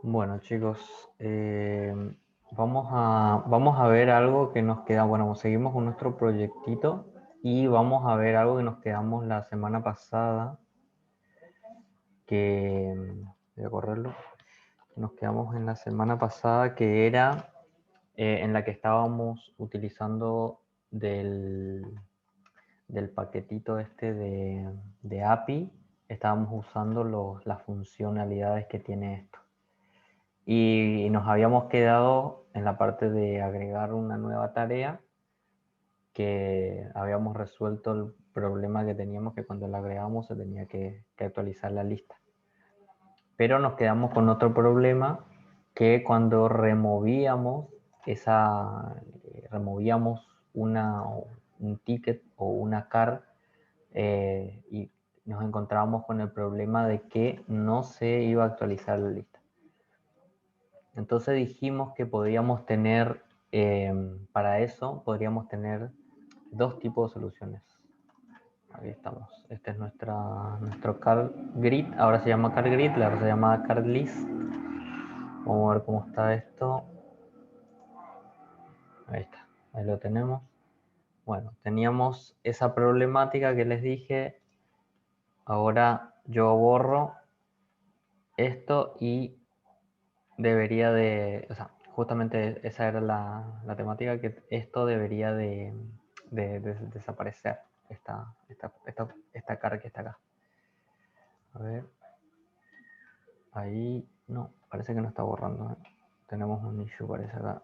Bueno, chicos, vamos a ver algo que nos queda. Bueno, seguimos con nuestro proyectito y vamos a ver algo que nos quedamos la semana pasada, voy a correrlo. Nos quedamos en la semana pasada que era en la que estábamos utilizando del paquetito este de API, estábamos usando las funcionalidades que tiene esto. Y nos habíamos quedado en la parte de agregar una nueva tarea, que habíamos resuelto el problema que teníamos, que cuando la agregamos se tenía que actualizar la lista. Pero nos quedamos con otro problema, que cuando removíamos un ticket o una car, y nos encontrábamos con el problema de que no se iba a actualizar la lista. Entonces dijimos que podríamos tener, para eso, podríamos tener dos tipos de soluciones. Ahí estamos. Este es nuestro card grid. Ahora se llama card grid, ahora se llama card list. Vamos a ver cómo está esto. Ahí está, ahí lo tenemos. Bueno, teníamos esa problemática que les dije. Ahora yo borro esto y debería de, o sea, justamente esa era la temática, que esto debería de desaparecer, esta cara que está acá. A ver, ahí, no, parece que no está borrando, ¿eh? Tenemos un issue, parece acá.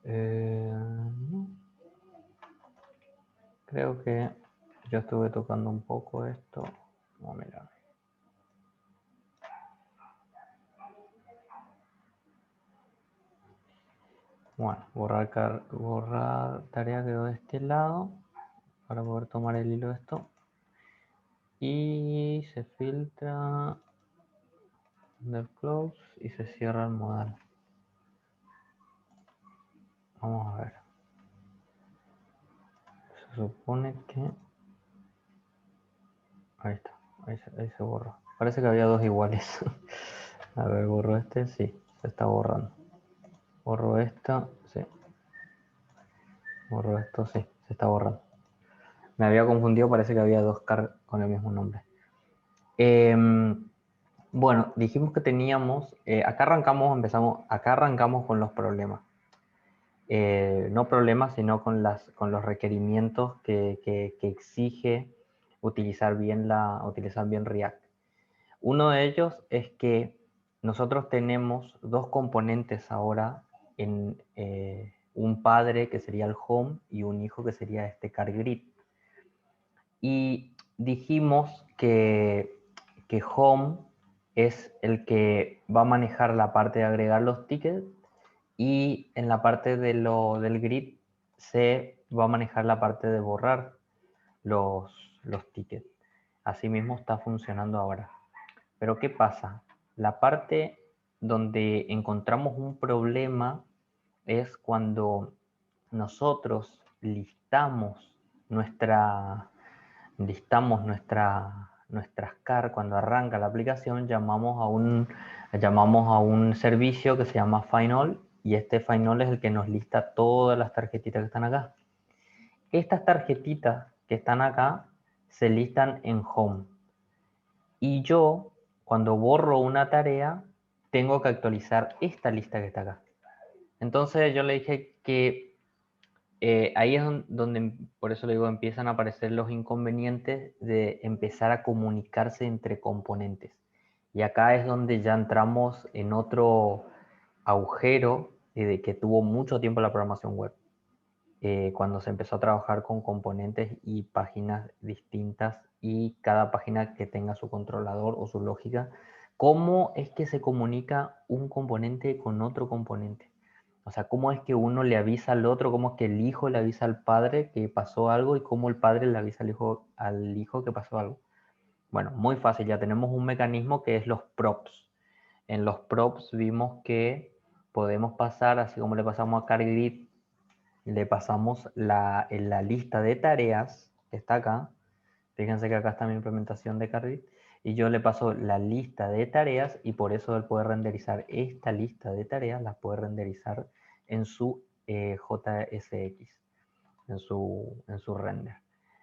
No. Creo que yo estuve tocando un poco esto. Vamos a mirar. Bueno, borrar tarea quedó de este lado para poder tomar el hilo de esto. Y se filtra del close y se cierra el modal. Vamos a ver. Se supone que... Ahí está. Ahí se borró. Parece que había dos iguales. A ver, borro este. Sí, se está borrando. Borro esto. Sí. Borro esto. Sí, se está borrando. Me había confundido. Parece que había dos car con el mismo nombre. Bueno, dijimos que teníamos... acá arrancamos con los problemas. No problemas, sino con los requerimientos que exige utilizar bien React. Uno de ellos es que nosotros tenemos dos componentes ahora, en un padre que sería el home y un hijo que sería este car grid. Y dijimos que home es el que va a manejar la parte de agregar los tickets, y en la parte del grid se va a manejar la parte de borrar los tickets. Así mismo está funcionando ahora. Pero ¿qué pasa? La parte donde encontramos un problema es cuando nosotros nuestras car. Cuando arranca la aplicación llamamos a un servicio que se llama Find, y este Find es el que nos lista todas las tarjetitas que están acá. Estas tarjetitas que están acá se listan en Home, y yo, cuando borro una tarea, tengo que actualizar esta lista que está acá. Entonces yo le dije que ahí es donde, por eso le digo, empiezan a aparecer los inconvenientes de empezar a comunicarse entre componentes. Y acá es donde ya entramos en otro agujero de que tuvo mucho tiempo la programación web. Cuando se empezó a trabajar con componentes y páginas distintas, y cada página que tenga su controlador o su lógica, ¿cómo es que se comunica un componente con otro componente? O sea, ¿cómo es que uno le avisa al otro? ¿Cómo es que el hijo le avisa al padre que pasó algo? ¿Y cómo el padre le avisa al hijo que pasó algo? Bueno, muy fácil. Ya tenemos un mecanismo que es los props. En los props vimos que podemos pasar, así como le pasamos a CarGrid, le pasamos la lista de tareas que está acá. Fíjense que acá está mi implementación de CarGrid. y yo le paso la lista de tareas y por eso él puede renderizar esta lista de tareas, las puede renderizar en su JSX, en su render.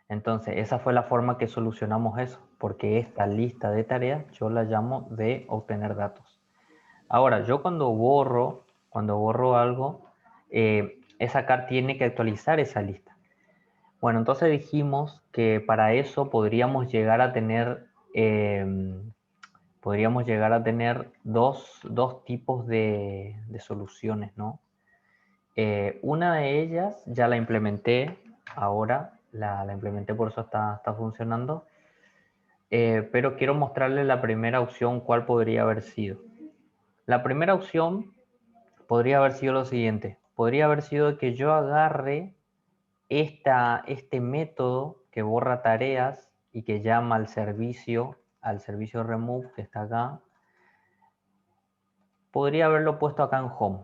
Entonces, esa fue la forma que solucionamos eso, porque esta lista de tareas yo la llamo de obtener datos. Ahora, yo cuando borro algo, esa CAR tiene que actualizar esa lista. Bueno, entonces dijimos que para eso podríamos llegar a tener dos tipos de soluciones, ¿no? Una de ellas ya la implementé ahora, la implementé, por eso está funcionando, pero quiero mostrarle la primera opción, cuál podría haber sido. La primera opción podría haber sido lo siguiente, podría haber sido que yo agarre este método que borra tareas y que llama al servicio remove que está acá, podría haberlo puesto acá en home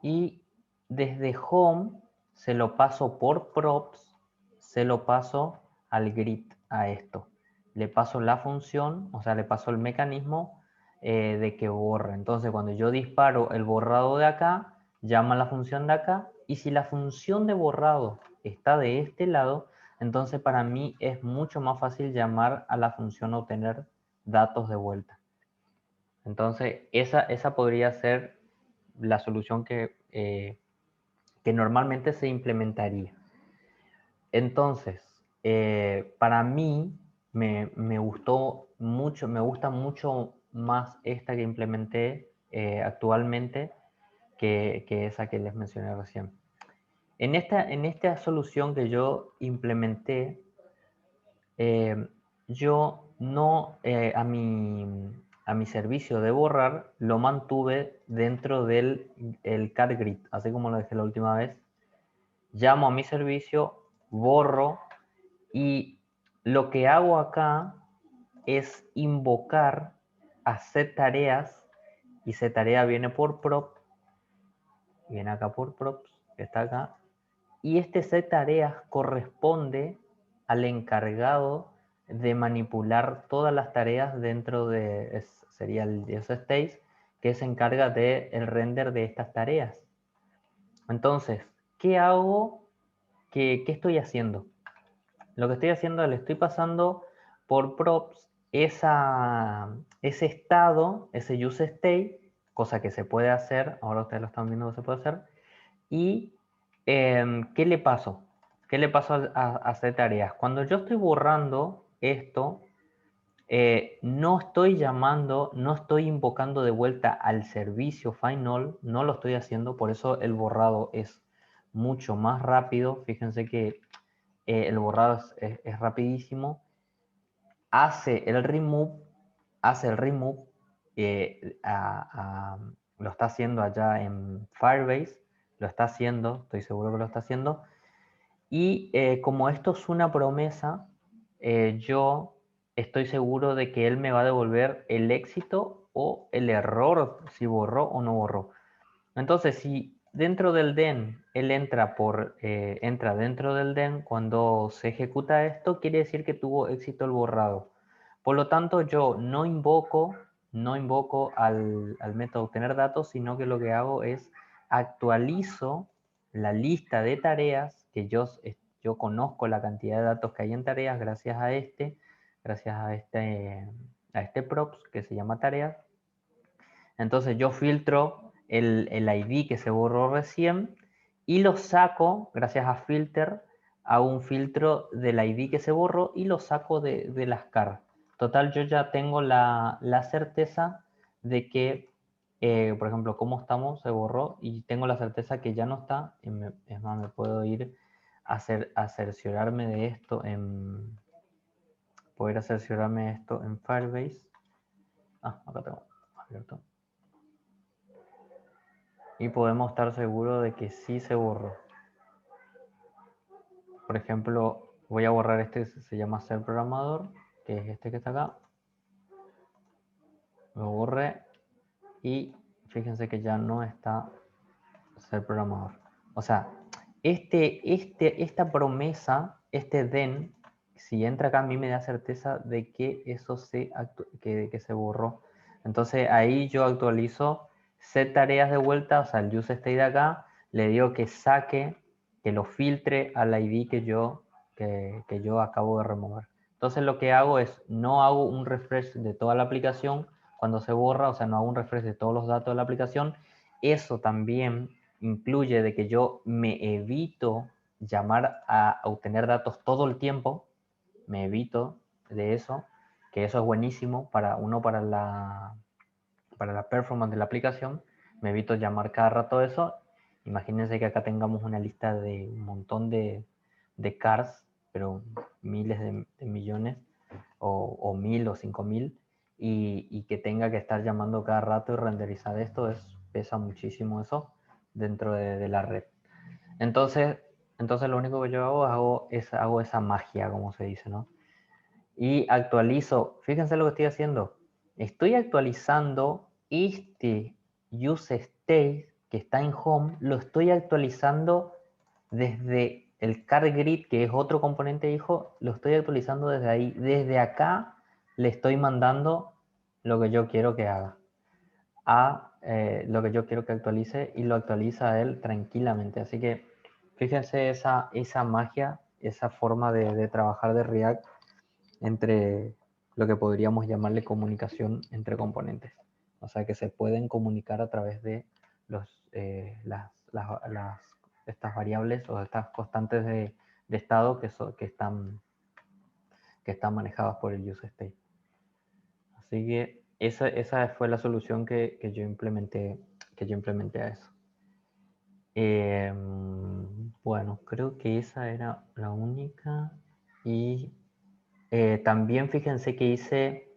y desde home se lo paso por props, se lo paso al grid, a esto. Le paso la función, o sea, le paso el mecanismo de que borre. Entonces, cuando yo disparo el borrado de acá, llama la función de acá, y si la función de borrado está de este lado, entonces para mí es mucho más fácil llamar a la función obtener datos de vuelta. Entonces, esa podría ser la solución que normalmente se implementaría. Entonces, para mí me gustó mucho, me gusta mucho más esta que implementé actualmente que esa que les mencioné recién. En esta solución que yo implementé, yo no, a mi servicio de borrar, lo mantuve dentro del cat grid, así como lo dejé la última vez. Llamo a mi servicio, borro y lo que hago acá es invocar a setTareas y setTarea viene por prop, viene acá por props, que está acá, y este setTareas corresponde al encargado de manipular todas las tareas dentro de, sería el stage, que se encarga del render de estas tareas. Entonces, ¿qué hago? ¿Qué estoy haciendo? Lo que estoy haciendo, le estoy pasando por props ese estado, ese use state, cosa que se puede hacer, ahora ustedes lo están viendo que se puede hacer, y ¿qué le paso? ¿Qué le paso a hacer tareas? Cuando yo estoy borrando esto, no estoy llamando, no estoy invocando de vuelta al servicio final, no lo estoy haciendo, por eso el borrado es mucho más rápido. Fíjense que el borrado es rapidísimo. Hace el remove, lo está haciendo allá en Firebase, lo está haciendo, estoy seguro que lo está haciendo. Y como esto es una promesa, yo estoy seguro de que él me va a devolver el éxito o el error, si borró o no borró. Entonces, si dentro del DEN él entra dentro del DEN, cuando se ejecuta esto, quiere decir que tuvo éxito el borrado. Por lo tanto, yo no invoco al método obtener datos, sino que lo que hago es actualizo la lista de tareas, que yo conozco la cantidad de datos que hay en tareas gracias a este props que se llama tareas. Entonces yo filtro el ID que se borró recién y lo saco, gracias a filter, a un filtro del ID que se borró y lo saco de las CAR. Total, yo ya tengo la certeza de que, por ejemplo, cómo estamos, se borró y tengo la certeza que ya no está. Es más, me puedo ir a cerciorarme de esto en Firebase. Acá tengo abierto. Y podemos estar seguros de que sí se borró. Por ejemplo, voy a borrar este, se llama ser programador, que es este que está acá. Lo borré y fíjense que ya no está ser programador. O sea, esta promesa, este den, si entra acá, a mí me da certeza de que eso que se borró. Entonces ahí yo actualizo set tareas de vuelta, o sea, el use state de acá, le digo que saque, que lo filtre al ID que yo acabo de remover. Entonces lo que hago es, no hago un refresh de toda la aplicación cuando se borra, o sea, no hago un refresh de todos los datos de la aplicación. Eso también incluye de que yo me evito llamar a obtener datos todo el tiempo, me evito de eso, que eso es buenísimo para la performance de la aplicación, me evito llamar cada rato eso. Imagínense que acá tengamos una lista de un montón de cars, pero miles de millones, o 1000 o 5000, y que tenga que estar llamando cada rato y renderizar esto, pesa muchísimo eso dentro de la red. Entonces lo único que yo hago esa magia, como se dice, ¿no? Y actualizo, fíjense lo que estoy haciendo. Estoy actualizando este use state que está en home, lo estoy actualizando desde el car grid, que es otro componente hijo, lo estoy actualizando desde ahí. Desde acá le estoy mandando lo que yo quiero que haga, lo que yo quiero que actualice, y lo actualiza él tranquilamente. Así que fíjense esa magia, esa forma de trabajar de React entre lo que podríamos llamarle comunicación entre componentes. O sea, que se pueden comunicar a través de estas variables o estas constantes de estado que están manejadas por el use state. Así que esa fue la solución que yo implementé a eso. Bueno, creo que esa era la única. Y también fíjense que hice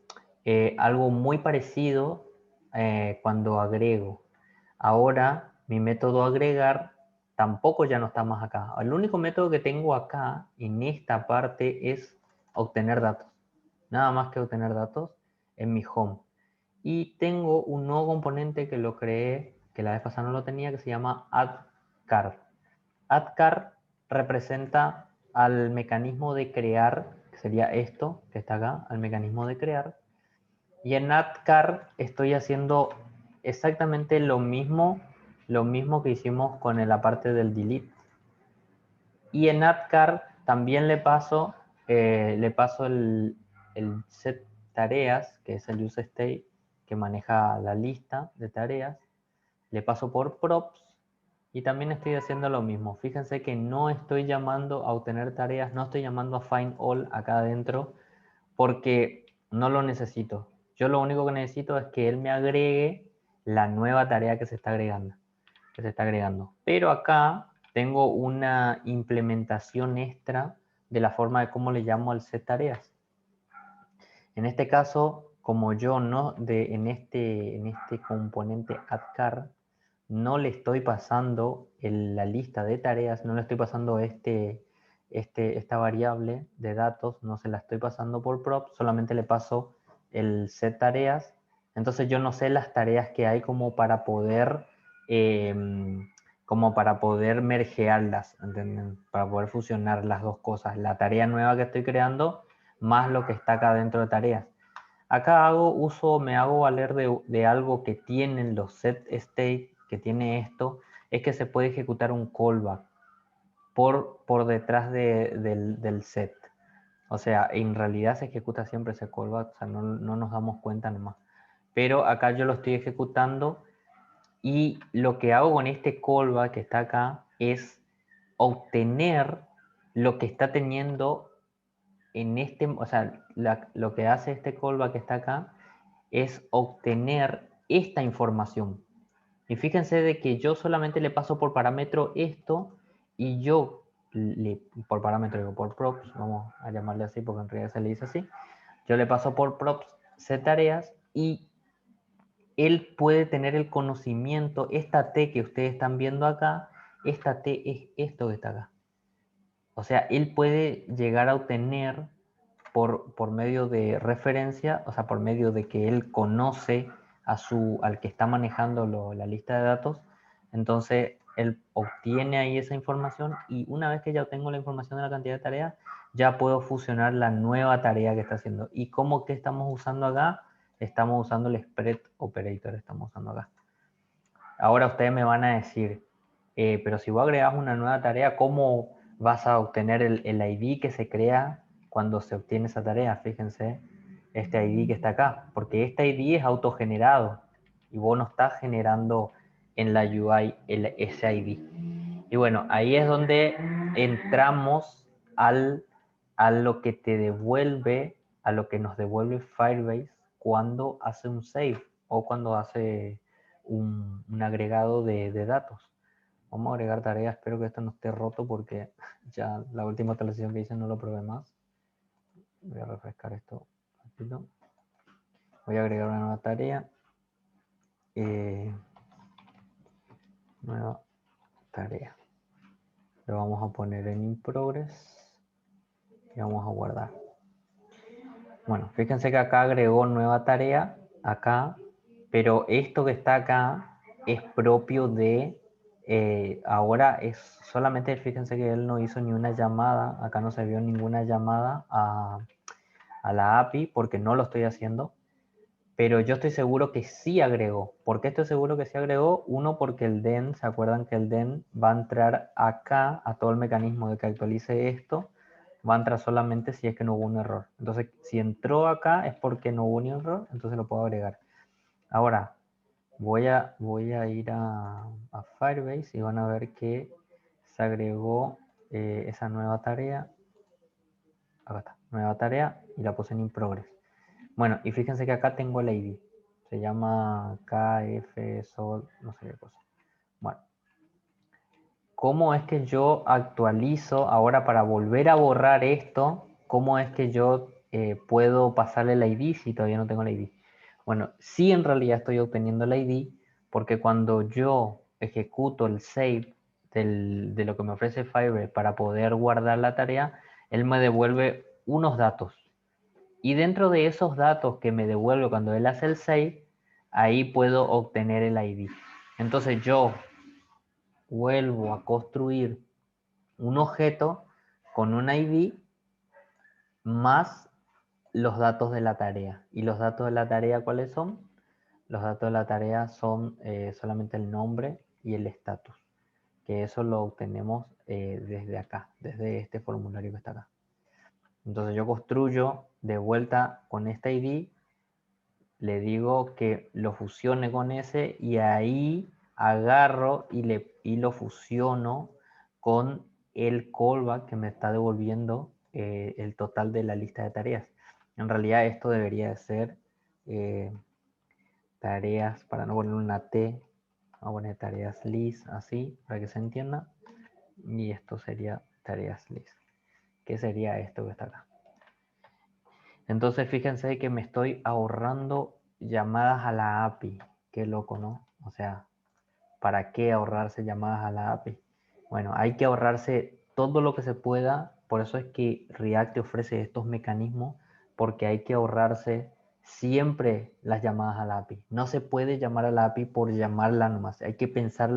algo muy parecido cuando agrego. Ahora mi método agregar tampoco ya no está más acá. El único método que tengo acá en esta parte es obtener datos. Nada más que obtener datos en mi home. Y tengo un nuevo componente que lo creé, que la vez pasada no lo tenía, que se llama addCard. addCard representa al mecanismo de crear, que sería esto que está acá, al mecanismo de crear. Y en addCard estoy haciendo exactamente lo mismo que hicimos con la parte del delete. Y en addCard también le paso el set tareas, que es el use state que maneja la lista de tareas. Le paso por props y también estoy haciendo lo mismo. Fíjense que no estoy llamando a obtener tareas, no estoy llamando a find all acá adentro porque no lo necesito. Yo lo único que necesito es que él me agregue la nueva tarea que se está agregando. Pero acá tengo una implementación extra de la forma de cómo le llamo al set tareas. En este caso, como yo en este componente addCard no le estoy pasando la lista de tareas, no le estoy pasando esta variable de datos, no se la estoy pasando por prop, solamente le paso el set tareas. Entonces yo no sé las tareas que hay como para poder mergearlas, ¿entienden? Para poder fusionar las dos cosas, la tarea nueva que estoy creando más lo que está acá dentro de tareas. Acá me hago valer de algo que tienen los set state, que tiene esto, es que se puede ejecutar un callback por detrás del set. O sea, en realidad se ejecuta siempre ese callback, o sea, no nos damos cuenta nomás. Pero acá yo lo estoy ejecutando y lo que hago con este callback que está acá es obtener lo que está teniendo o sea, lo que hace este callback que está acá es obtener esta información. Y fíjense de que yo solamente le paso por parámetro esto y yo, por parámetro, digo, por props, vamos a llamarle así porque en realidad se le dice así, yo le paso por props set tareas y él puede tener el conocimiento, esta T que ustedes están viendo acá, esta T es esto que está acá. O sea, él puede llegar a obtener por medio de referencia, o sea, por medio de que él conoce al que está manejando la lista de datos, entonces él obtiene ahí esa información y una vez que ya tengo la información de la cantidad de tareas, ya puedo fusionar la nueva tarea que está haciendo. ¿Y cómo que estamos usando acá? Estamos usando el spread operator, estamos usando acá. Ahora ustedes me van a decir, pero si vos agregas una nueva tarea, ¿cómo vas a obtener el ID que se crea cuando se obtiene esa tarea? Fíjense, este ID que está acá, porque este ID es autogenerado y vos no estás generando en la UI ese ID. Y bueno, ahí es donde entramos a lo que te devuelve, a lo que nos devuelve Firebase cuando hace un save o cuando hace un agregado de datos. Vamos a agregar tareas, espero que esto no esté roto porque ya la última actualización que hice no lo probé más. Voy a refrescar esto rápido. Voy a agregar una nueva tarea. Nueva tarea. Lo vamos a poner en in progress y vamos a guardar. Bueno, fíjense que acá agregó nueva tarea, acá, pero esto que está acá es propio de, ahora es solamente, fíjense que él no hizo ni una llamada, acá no se vio ninguna llamada a la API porque no lo estoy haciendo, pero yo estoy seguro que sí agregó. ¿Por qué estoy seguro que sí agregó? Uno, porque el DEN, ¿se acuerdan que el DEN va a entrar acá a todo el mecanismo de que actualice esto? Va a entrar solamente si es que no hubo un error. Entonces, si entró acá es porque no hubo ni error, entonces lo puedo agregar. Ahora, voy a ir a Firebase y van a ver que se agregó esa nueva tarea. Acá está, nueva tarea y la puse en in progress. Bueno, y fíjense que acá tengo el ID. Se llama KFSol, no sé qué cosa. Bueno, ¿cómo es que yo actualizo ahora para volver a borrar esto? ¿Cómo es que yo puedo pasarle el ID si todavía no tengo el ID? Bueno, sí en realidad estoy obteniendo el ID porque cuando yo ejecuto el save de lo que me ofrece Firebase para poder guardar la tarea, él me devuelve unos datos. Y dentro de esos datos que me devuelve cuando él hace el save, ahí puedo obtener el ID. Entonces yo vuelvo a construir un objeto con un ID más los datos de la tarea. ¿Y los datos de la tarea cuáles son? Los datos de la tarea son solamente el nombre y el estatus, que eso lo obtenemos desde acá, desde este formulario que está acá. Entonces yo construyo de vuelta con este ID, le digo que lo fusione con ese y ahí agarro y lo fusiono con el callback que me está devolviendo el total de la lista de tareas. En realidad esto debería de ser tareas, para no poner una T, vamos a poner tareas list así, para que se entienda. Y esto sería tareas list. ¿Qué sería esto que está acá? Entonces fíjense que me estoy ahorrando llamadas a la API. Qué loco, ¿no? O sea, ¿para qué ahorrarse llamadas a la API? Bueno, hay que ahorrarse todo lo que se pueda. Por eso es que React te ofrece estos mecanismos, porque hay que ahorrarse siempre las llamadas a la API. No se puede llamar a la API por llamarla nomás. Hay que pensar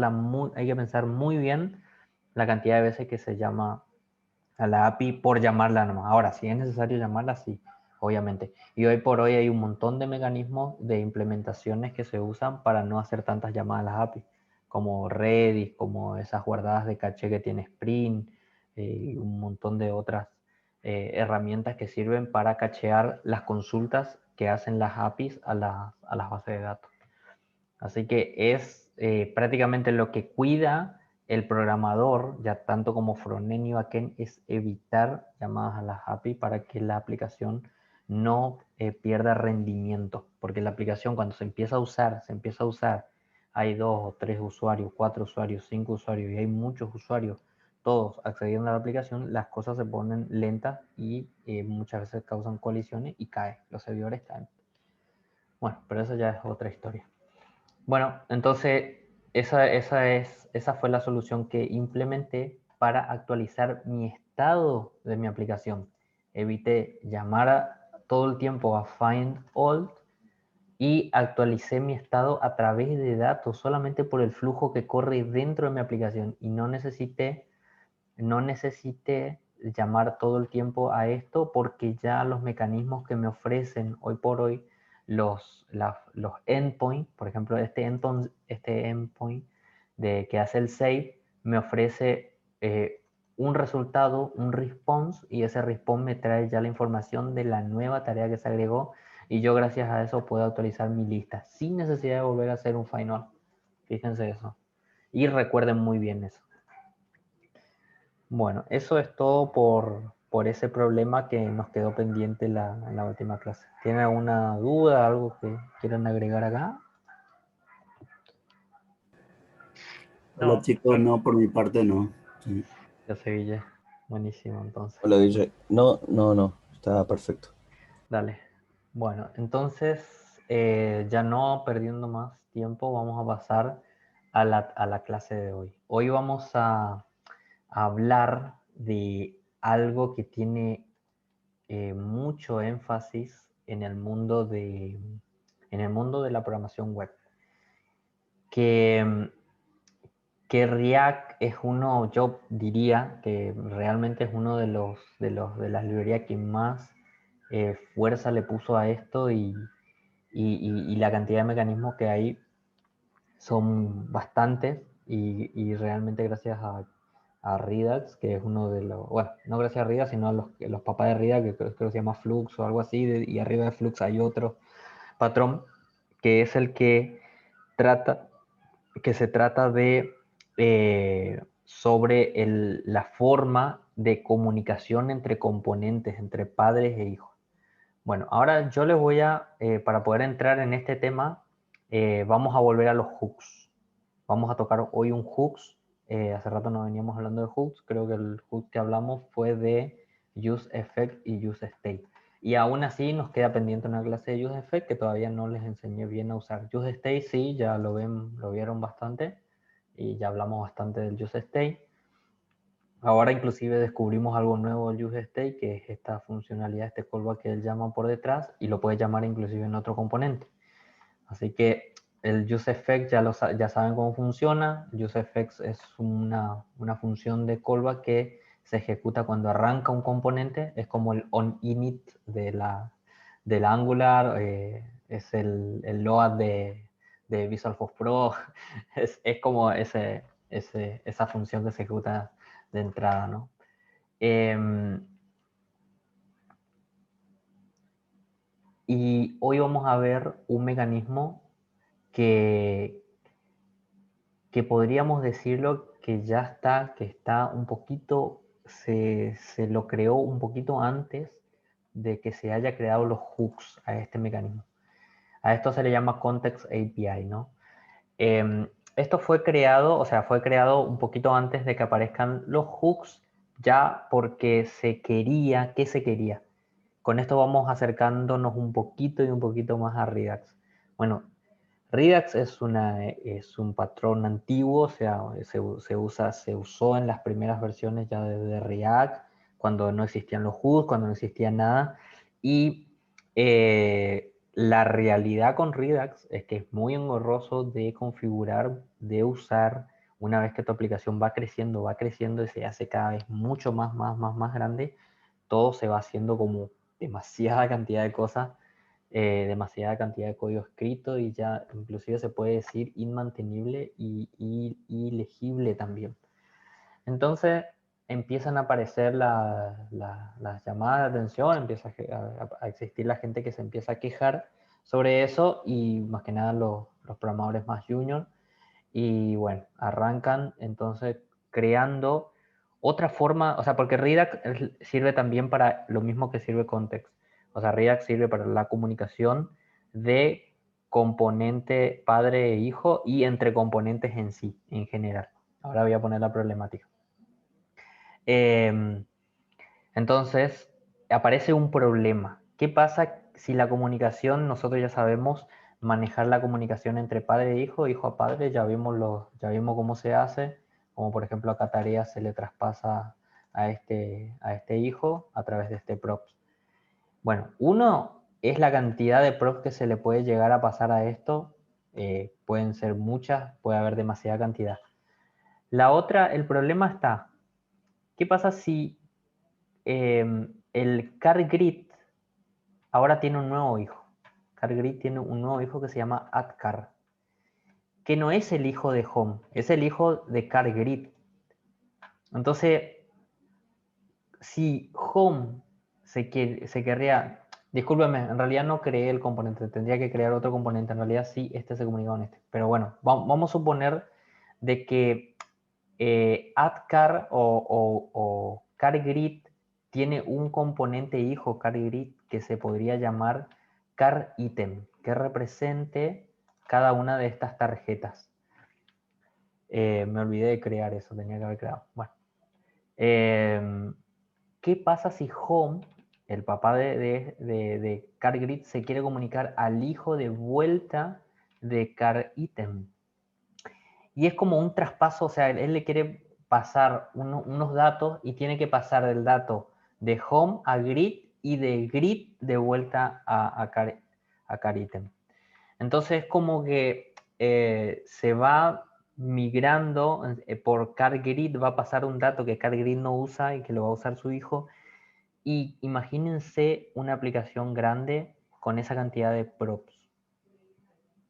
muy bien la cantidad de veces que se llama a la API por llamarla nomás. Ahora, si es necesario llamarla, sí, obviamente. Y hoy por hoy hay un montón de mecanismos de implementaciones que se usan para no hacer tantas llamadas a las API, como Redis, como esas guardadas de caché que tiene Spring, y un montón de otras herramientas que sirven para cachear las consultas que hacen las APIs a las bases de datos. Así que es prácticamente lo que cuida el programador, ya tanto como frontend y backend, es evitar llamadas a las API para que la aplicación no pierda rendimiento. Porque la aplicación cuando se empieza a usar, hay 2 o 3 usuarios, 4 usuarios, 5 usuarios y hay muchos usuarios, todos accediendo a la aplicación, las cosas se ponen lentas y muchas veces causan colisiones y caen, los servidores caen. Bueno, pero eso ya es otra historia. Bueno, entonces esa fue la solución que implementé para actualizar mi estado de mi aplicación. Evité llamar todo el tiempo a find all y actualicé mi estado a través de datos, solamente por el flujo que corre dentro de mi aplicación, y no necesité llamar todo el tiempo a esto, porque ya los mecanismos que me ofrecen hoy por hoy los endpoints, por ejemplo, este endpoint que hace el save, me ofrece un resultado, un response, y ese response me trae ya la información de la nueva tarea que se agregó, y yo gracias a eso puedo actualizar mi lista sin necesidad de volver a hacer un final. Fíjense eso. Y recuerden muy bien eso. Bueno, eso es todo por ese problema que nos quedó pendiente en la última clase. ¿Tienen alguna duda, algo que quieran agregar acá? Hola No, chicos, no, por mi parte no. Sí. Ya sé, Guille. Buenísimo, entonces. Hola, DJ. No, no, no, está perfecto. Dale. Bueno, entonces, ya no perdiendo más tiempo, vamos a pasar a la clase de hoy. Hoy vamos a hablar de algo que tiene mucho énfasis en el mundo de la programación web. Que, que React es uno, yo diría que realmente es uno de las librerías que más fuerza le puso a esto, y la cantidad de mecanismos que hay son bastantes, y realmente gracias a Redux, que es uno de los, bueno, no gracias a Redux, sino a los papás de Redux, que creo que se llama Flux o algo así, y arriba de Flux hay otro patrón, que es el que se trata de sobre la forma de comunicación entre componentes, entre padres e hijos. Bueno, ahora yo les voy para poder entrar en este tema, vamos a volver a los hooks. Vamos a tocar hoy un hooks. Hace rato no veníamos hablando de hooks. Creo que el hook que hablamos fue de useEffect y useState. Y aún así nos queda pendiente una clase de useEffect que todavía no les enseñé bien a usar. useState sí, ya lo vieron bastante, y ya hablamos bastante del useState. Ahora inclusive descubrimos algo nuevo del useState, que es esta funcionalidad, este callback que él llama por detrás, y lo puede llamar inclusive en otro componente. Así que el useEffect ya saben cómo funciona. UseEffect es una función de callback que se ejecuta cuando arranca un componente. Es como el onInit del Angular, es el load de Visual Force Pro. Es como esa función que se ejecuta de entrada, ¿no? Y hoy vamos a ver un mecanismo que podríamos decirlo que está un poquito, se lo creó un poquito antes de que se haya creado los hooks a este mecanismo. A esto se le llama Context API, ¿no? Esto fue creado un poquito antes de que aparezcan los hooks, ya porque ¿qué se quería? Con esto vamos acercándonos un poquito y un poquito más a Redux. Bueno, Redux es un patrón antiguo, o sea, se usó en las primeras versiones ya de React, cuando no existían los hooks, cuando no existía nada. Y la realidad con Redux es que es muy engorroso de configurar, de usar. Una vez que tu aplicación va creciendo y se hace cada vez mucho más grande, todo se va haciendo como demasiada cantidad de cosas, demasiada cantidad de código escrito, y ya inclusive se puede decir inmantenible y ilegible también. Entonces empiezan a aparecer las llamadas de atención, empieza a existir la gente que se empieza a quejar sobre eso, y más que nada los programadores más junior, y bueno, arrancan entonces creando otra forma, o sea, porque Redux sirve también para lo mismo que sirve Context. O sea, Redux sirve para la comunicación de componente padre e hijo, y entre componentes en sí, en general. Ahora voy a poner la problemática. Entonces, aparece un problema. ¿Qué pasa si la comunicación, nosotros ya sabemos manejar la comunicación entre padre e hijo a padre, ya vimos cómo se hace, como por ejemplo acá tarea se le traspasa a este hijo a través de este props. Bueno, uno es la cantidad de props que se le puede llegar a pasar a esto. Pueden ser muchas, puede haber demasiada cantidad. La otra, el problema está, ¿qué pasa si el CarGrid ahora tiene un nuevo hijo? CarGrid tiene un nuevo hijo que se llama AdCar, que no es el hijo de Home, es el hijo de CarGrid. Entonces, si Home se querría, discúlpeme, en realidad no creé el componente, tendría que crear otro componente, en realidad sí, este se comunica con este. Pero bueno, vamos a suponer de que AdCar o CarGrid tiene un componente hijo CarGrid que se podría llamar CarItem, que represente cada una de estas tarjetas. Me olvidé de crear eso, tenía que haber creado. Bueno. ¿Qué pasa si Home, el papá de CarGrid, se quiere comunicar al hijo de vuelta de CarItem? Y es como un traspaso, o sea, él le quiere pasar unos datos y tiene que pasar del dato de Home a Grid y de Grid de vuelta a CarItem. Entonces, como que se va migrando por CarGrid, va a pasar un dato que CarGrid no usa y que lo va a usar su hijo. Y imagínense una aplicación grande con esa cantidad de props.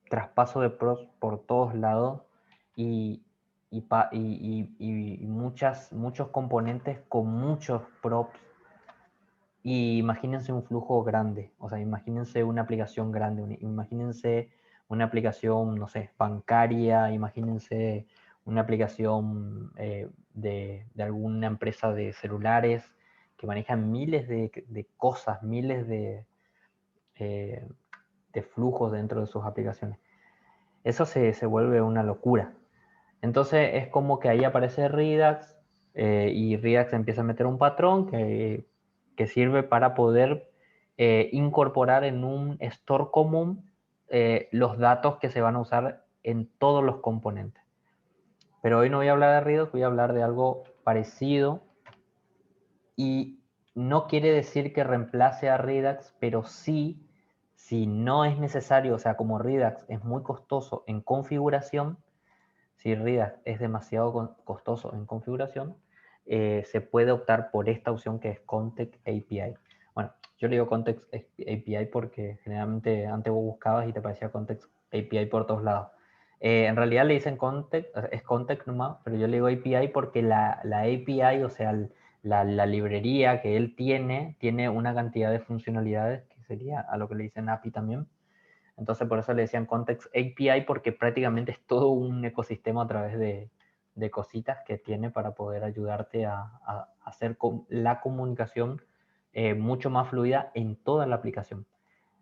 Traspaso de props por todos lados y, muchos componentes con muchos props. Y imagínense un flujo grande, o sea, imagínense una aplicación grande, imagínense una aplicación, no sé, bancaria, imagínense una aplicación de alguna empresa de celulares que manejan miles de cosas, miles de flujos dentro de sus aplicaciones. Eso se vuelve una locura. Entonces es como que ahí aparece Redux y Redux empieza a meter un patrón que sirve para poder incorporar en un store común los datos que se van a usar en todos los componentes. Pero hoy no voy a hablar de Redux, voy a hablar de algo parecido y no quiere decir que reemplace a Redux, pero sí, si no es necesario, o sea, como Redux es muy costoso en configuración, si Redux es demasiado costoso en configuración, se puede optar por esta opción que es Context API. Bueno, yo le digo Context API porque generalmente antes vos buscabas y te parecía Context API por todos lados. En realidad le dicen Context, es Context nomás, pero yo le digo API porque la API, o sea, la librería que él tiene una cantidad de funcionalidades que sería a lo que le dicen API también. Entonces por eso le decían Context API porque prácticamente es todo un ecosistema a través de cositas que tiene para poder ayudarte a hacer la comunicación mucho más fluida en toda la aplicación.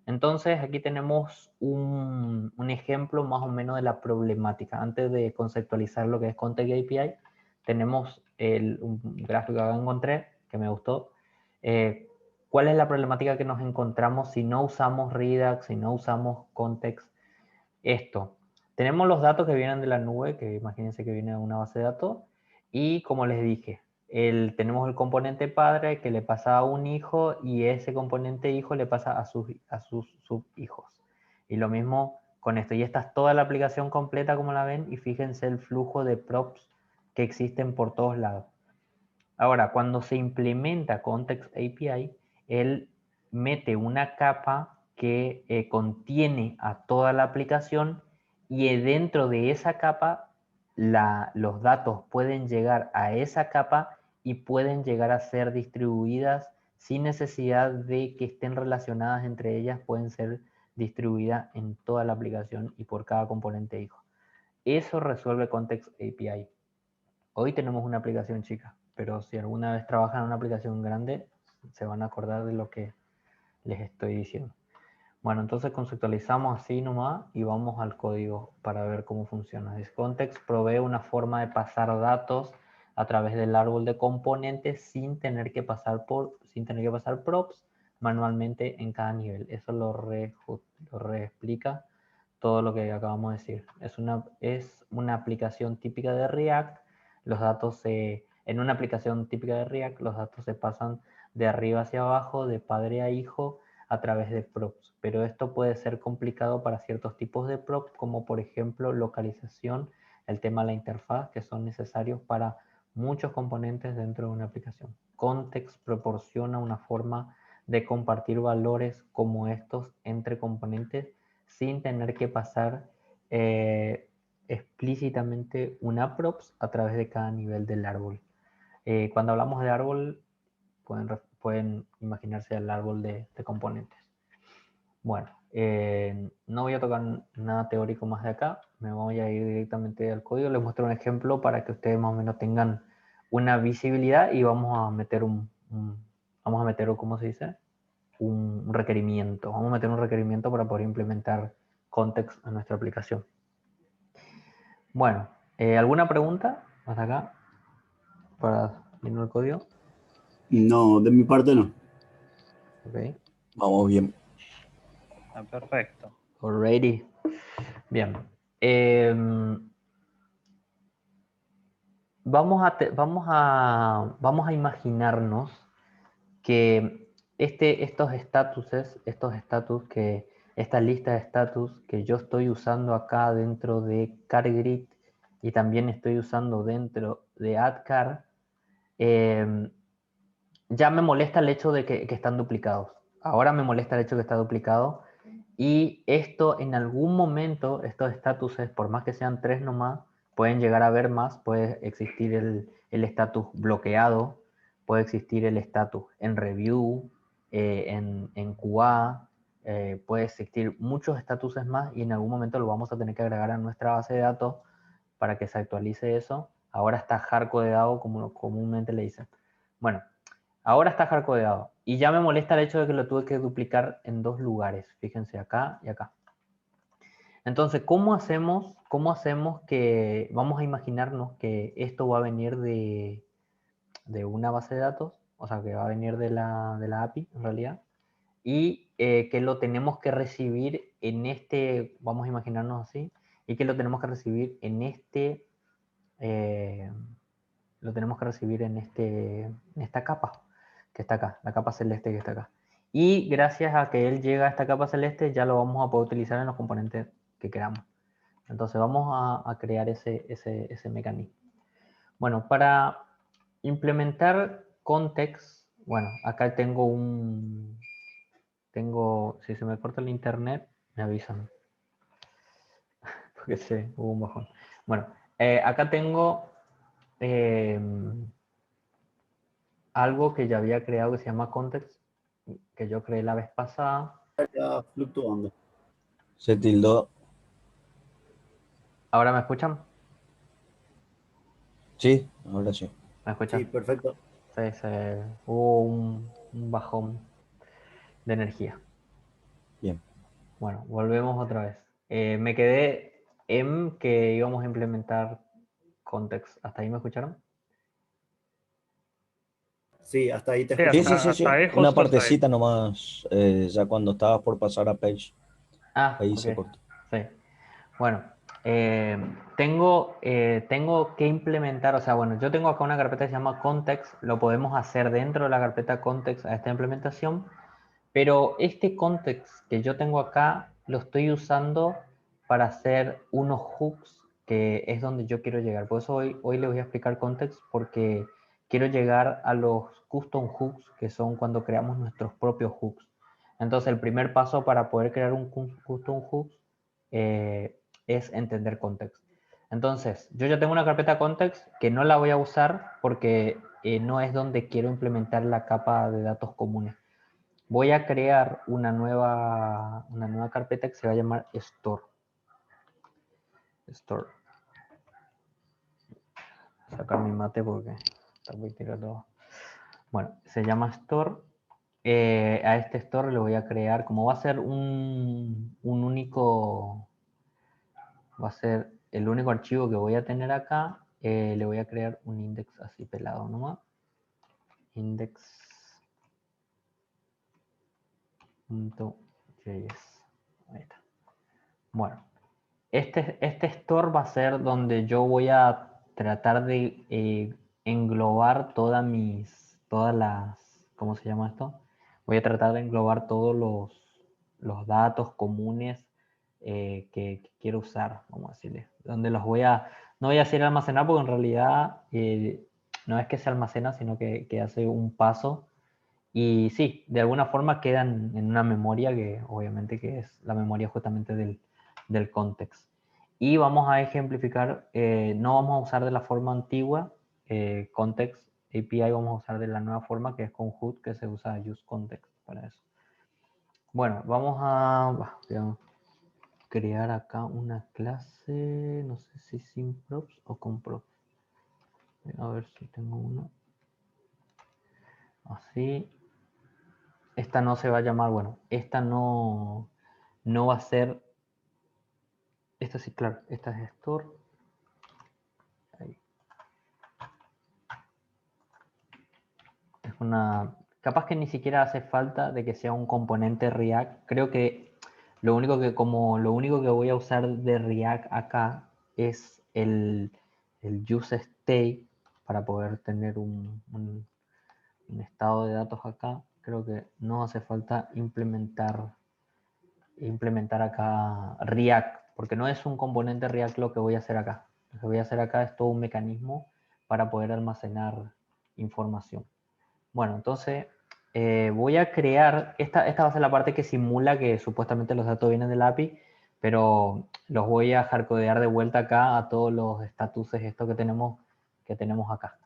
Entonces aquí tenemos un ejemplo más o menos de la problemática. Antes de conceptualizar lo que es Context API, tenemos un gráfico que encontré que me gustó. ¿Cuál es la problemática que nos encontramos si no usamos Redux, si no usamos Context? Esto, tenemos los datos que vienen de la nube, que imagínense que viene de una base de datos, y como les dije, tenemos el componente padre que le pasa a un hijo y ese componente hijo le pasa a sus subhijos. Y lo mismo con esto. Y esta es toda la aplicación completa como la ven y fíjense el flujo de props que existen por todos lados. Ahora, cuando se implementa Context API, él mete una capa que contiene a toda la aplicación y dentro de esa capa los datos pueden llegar a esa capa y pueden llegar a ser distribuidas sin necesidad de que estén relacionadas entre ellas, pueden ser distribuidas en toda la aplicación y por cada componente hijo. Eso resuelve Context API. Hoy tenemos una aplicación chica, pero si alguna vez trabajan en una aplicación grande, se van a acordar de lo que les estoy diciendo. Bueno, entonces conceptualizamos así nomás y vamos al código para ver cómo funciona. Context provee una forma de pasar datos a través del árbol de componentes sin tener que pasar props manualmente en cada nivel. Eso lo reexplica todo lo que acabamos de decir. Es una aplicación típica de React. Los datos en una aplicación típica de React, los datos se pasan de arriba hacia abajo, de padre a hijo, a través de props, pero esto puede ser complicado para ciertos tipos de props, como por ejemplo localización, el tema de la interfaz, que son necesarios para muchos componentes dentro de una aplicación. Context proporciona una forma de compartir valores como estos entre componentes sin tener que pasar explícitamente una props a través de cada nivel del árbol. Cuando hablamos de árbol, pueden imaginarse el árbol de componentes. Bueno, no voy a tocar nada teórico más de acá, me voy a ir directamente al código, les muestro un ejemplo para que ustedes más o menos tengan una visibilidad y vamos a meter ¿cómo se dice? Un requerimiento. Vamos a meter un requerimiento para poder implementar context en nuestra aplicación. Bueno, ¿alguna pregunta hasta acá para llenar el código? No, de mi parte no. Ok. Vamos bien. Está perfecto. Alrighty. Bien. Vamos a imaginarnos que estos estatus, esta lista de estatus que yo estoy usando acá dentro de CarGrid y también estoy usando dentro de AdCar, ya me molesta el hecho de que están duplicados. Ahora me molesta el hecho de que está duplicado y esto en algún momento, estos estatuses, por más que sean 3 nomás, pueden llegar a haber más, puede existir el estatus bloqueado, puede existir el estatus en review, en QA, puede existir muchos estatuses más y en algún momento lo vamos a tener que agregar a nuestra base de datos para que se actualice eso. Ahora está hardcodeado como comúnmente le dicen. Bueno, ahora está hardcodeado y ya me molesta el hecho de que lo tuve que duplicar en 2 lugares. Fíjense acá y acá. Entonces, ¿cómo hacemos que, vamos a imaginarnos que esto va a venir de una base de datos, o sea, que va a venir de la API en realidad, y que lo tenemos que recibir en vamos a imaginarnos así, y que lo tenemos que recibir en en esta capa que está acá, la capa celeste que está acá. Y gracias a que él llega a esta capa celeste, ya lo vamos a poder utilizar en los componentes que queramos. Entonces vamos a crear ese mecanismo. Bueno, para implementar context, bueno, acá si se me corta el internet, me avisan. Porque hubo un bajón. Bueno, acá tengo algo que ya había creado que se llama context, que yo creé la vez pasada. Está fluctuando. Se tildó. ¿Ahora me escuchan? Sí, ahora sí. ¿Me escuchan? Sí, perfecto. Sí, hubo un bajón de energía. Bien. Bueno, volvemos otra vez. Me quedé en que íbamos a implementar context. ¿Hasta ahí me escucharon? Sí, hasta ahí te Sí, escucho. Sí. hasta ahí, Una justo hasta ahí. partecita nomás, ya cuando estabas por pasar a Page, Ah, ahí ok. se cortó. Sí. Bueno, tengo que implementar, o sea, bueno, yo tengo acá una carpeta que se llama context, lo podemos hacer dentro de la carpeta context a esta implementación, pero este context que yo tengo acá lo estoy usando para hacer unos hooks que es donde yo quiero llegar. Por eso hoy les voy a explicar context porque quiero llegar a los custom hooks, que son cuando creamos nuestros propios hooks. Entonces, el primer paso para poder crear un custom hook es entender context. Entonces, yo ya tengo una carpeta context que no la voy a usar porque no es donde quiero implementar la capa de datos comunes. Voy a crear una nueva carpeta que se va a llamar Store. Store. Sacar mi mate porque está muy tirado. Bueno, se llama Store. A este Store le voy a crear, como va a ser un único, va a ser el único archivo que voy a tener acá, le voy a crear un index así pelado nomás. Index.js. Ahí está. Bueno, este store va a ser donde yo voy a tratar de englobar todas las, ¿cómo se llama esto? Voy a tratar de englobar todos los datos comunes que quiero usar, vamos a decirle. Donde los no voy a decir almacenar porque en realidad no es que se almacena, sino que hace un paso. Y sí, de alguna forma quedan en una memoria que obviamente que es la memoria justamente del context. Y vamos a ejemplificar, no vamos a usar de la forma antigua, context API, vamos a usar de la nueva forma que es con HOOD, que se usa use context para eso. Bueno, voy a crear acá una clase, no sé si sin props o con props. A ver si tengo uno. Así. Esta no se va a llamar, bueno, esta no va a ser, esta sí, claro, esta es store. Ahí. Es capaz que ni siquiera hace falta de que sea un componente React. Creo que lo único que voy a usar de React acá es el useState para poder tener un estado de datos acá. Creo que no hace falta implementar acá React, porque no es un componente React lo que voy a hacer acá. Lo que voy a hacer acá es todo un mecanismo para poder almacenar información. Bueno, entonces voy a crear, esta va a ser la parte que simula que supuestamente los datos vienen del API, pero los voy a hardcodear de vuelta acá a todos los statuses estos que tenemos acá.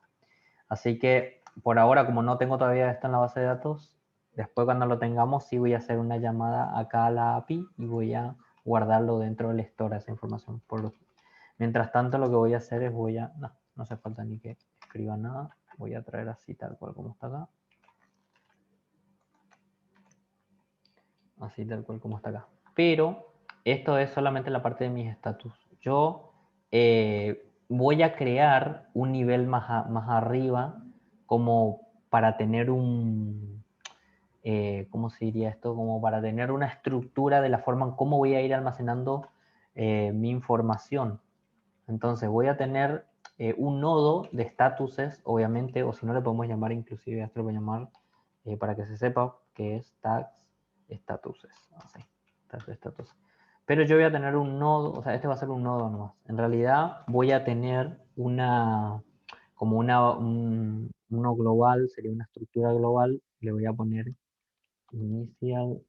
Así que por ahora, como no tengo todavía esto en la base de datos, después cuando lo tengamos sí voy a hacer una llamada acá a la API y voy a guardarlo dentro del store esa información. Mientras tanto lo que voy a hacer es no hace falta ni que escriba nada, voy a traer así tal cual como está acá. Así tal cual como está acá. Pero esto es solamente la parte de mis status. Yo voy a crear un nivel más arriba como para tener ¿cómo se diría esto? Como para tener una estructura de la forma en cómo voy a ir almacenando mi información. Entonces voy a tener un nodo de statuses, obviamente, o si no le podemos llamar inclusive, esto lo voy a llamar para que se sepa que es tags statuses. Así, tags statuses. Pero yo voy a tener un nodo, o sea, este va a ser un nodo nomás. En realidad voy a tener uno global, sería una estructura global. Le voy a poner inicial,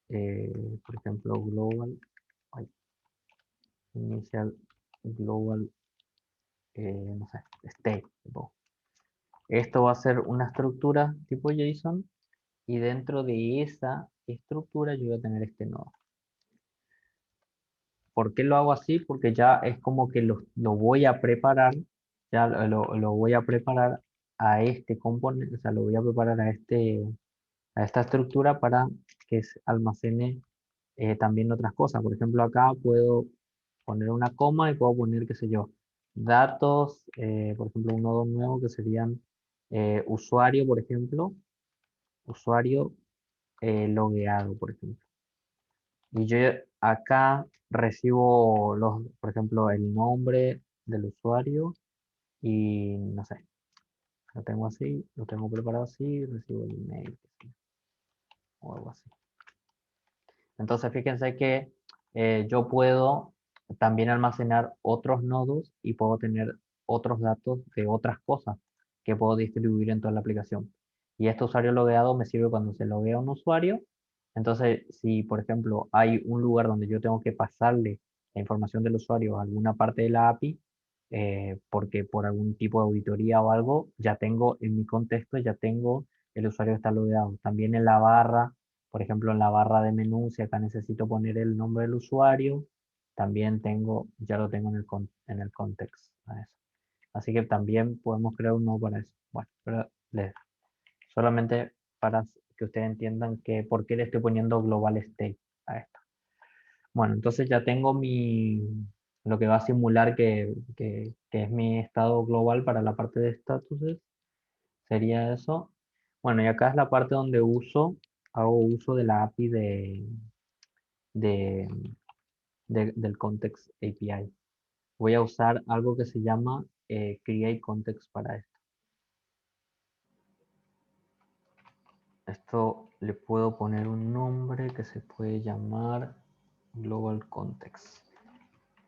por ejemplo, global, inicial global, no sé, state. Tipo. Esto va a ser una estructura tipo JSON y dentro de esa estructura yo voy a tener este nodo. ¿Por qué lo hago así? Porque ya es como que lo voy a preparar, ya lo voy a preparar a este componente, o sea, lo voy a preparar a esta estructura para que se almacene también otras cosas. Por ejemplo, acá puedo poner una coma y puedo poner, qué sé yo, datos, por ejemplo, un nodo nuevo que serían usuario, por ejemplo, usuario logueado, por ejemplo. Y yo acá recibo por ejemplo, el nombre del usuario y no sé, lo tengo así, lo tengo preparado así, recibo el email o algo así. Entonces, fíjense que yo puedo también almacenar otros nodos y puedo tener otros datos de otras cosas que puedo distribuir en toda la aplicación. Y este usuario logueado me sirve cuando se loguea un usuario. Entonces, si por ejemplo hay un lugar donde yo tengo que pasarle la información del usuario a alguna parte de la API, porque por algún tipo de auditoría o algo, ya tengo en mi contexto, ya tengo el usuario que está logueado. También en la barra, por ejemplo, en la barra de menú, si acá necesito poner el nombre del usuario, también ya lo tengo en el context. Así que también podemos crear un nodo para eso. Bueno, pero solamente para que ustedes entiendan por qué le estoy poniendo global state a esto. Bueno, entonces ya tengo lo que va a simular que es mi estado global para la parte de statuses. Sería eso. Bueno, y acá es la parte donde hago uso de la API de, del Context API. Voy a usar algo que se llama Create Context para esto. Esto le puedo poner un nombre que se puede llamar Global Context.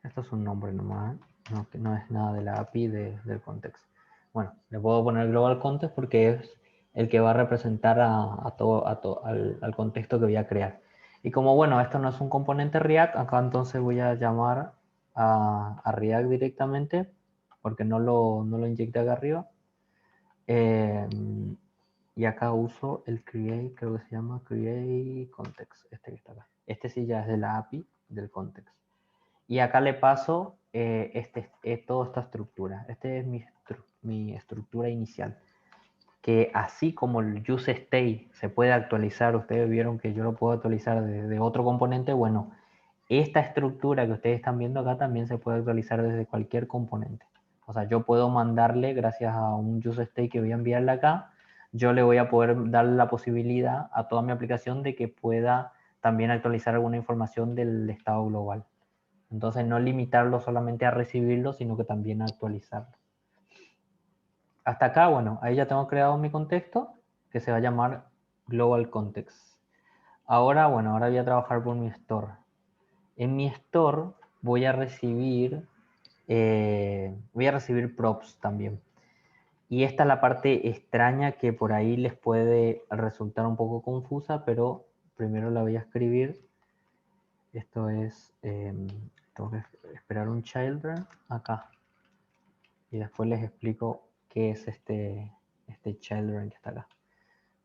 Esto es un nombre nomás, no, que no es nada de la API del context. Bueno, le puedo poner Global Context porque es el que va a representar al contexto que voy a crear. Y como bueno, esto no es un componente React, acá entonces voy a llamar a React directamente porque no lo inyecté acá arriba. Y acá uso el create, creo que se llama create context, este que está acá. Este sí ya es de la API del context. Y acá le paso toda esta estructura. Este es mi estructura inicial. Que así como el useState se puede actualizar, ustedes vieron que yo lo puedo actualizar desde otro componente, bueno, esta estructura que ustedes están viendo acá también se puede actualizar desde cualquier componente. O sea, yo puedo mandarle, gracias a un useState que voy a enviarle acá, yo le voy a poder dar la posibilidad a toda mi aplicación de que pueda también actualizar alguna información del estado global. Entonces, no limitarlo solamente a recibirlo, sino que también a actualizarlo. Hasta acá, bueno, ahí ya tengo creado mi contexto, que se va a llamar Global Context. Ahora, bueno, ahora voy a trabajar por mi store. En mi store voy a recibir props también. Y esta es la parte extraña que por ahí les puede resultar un poco confusa, pero primero la voy a escribir. Esto es, tengo que esperar un children acá. Y después les explico qué es este children que está acá.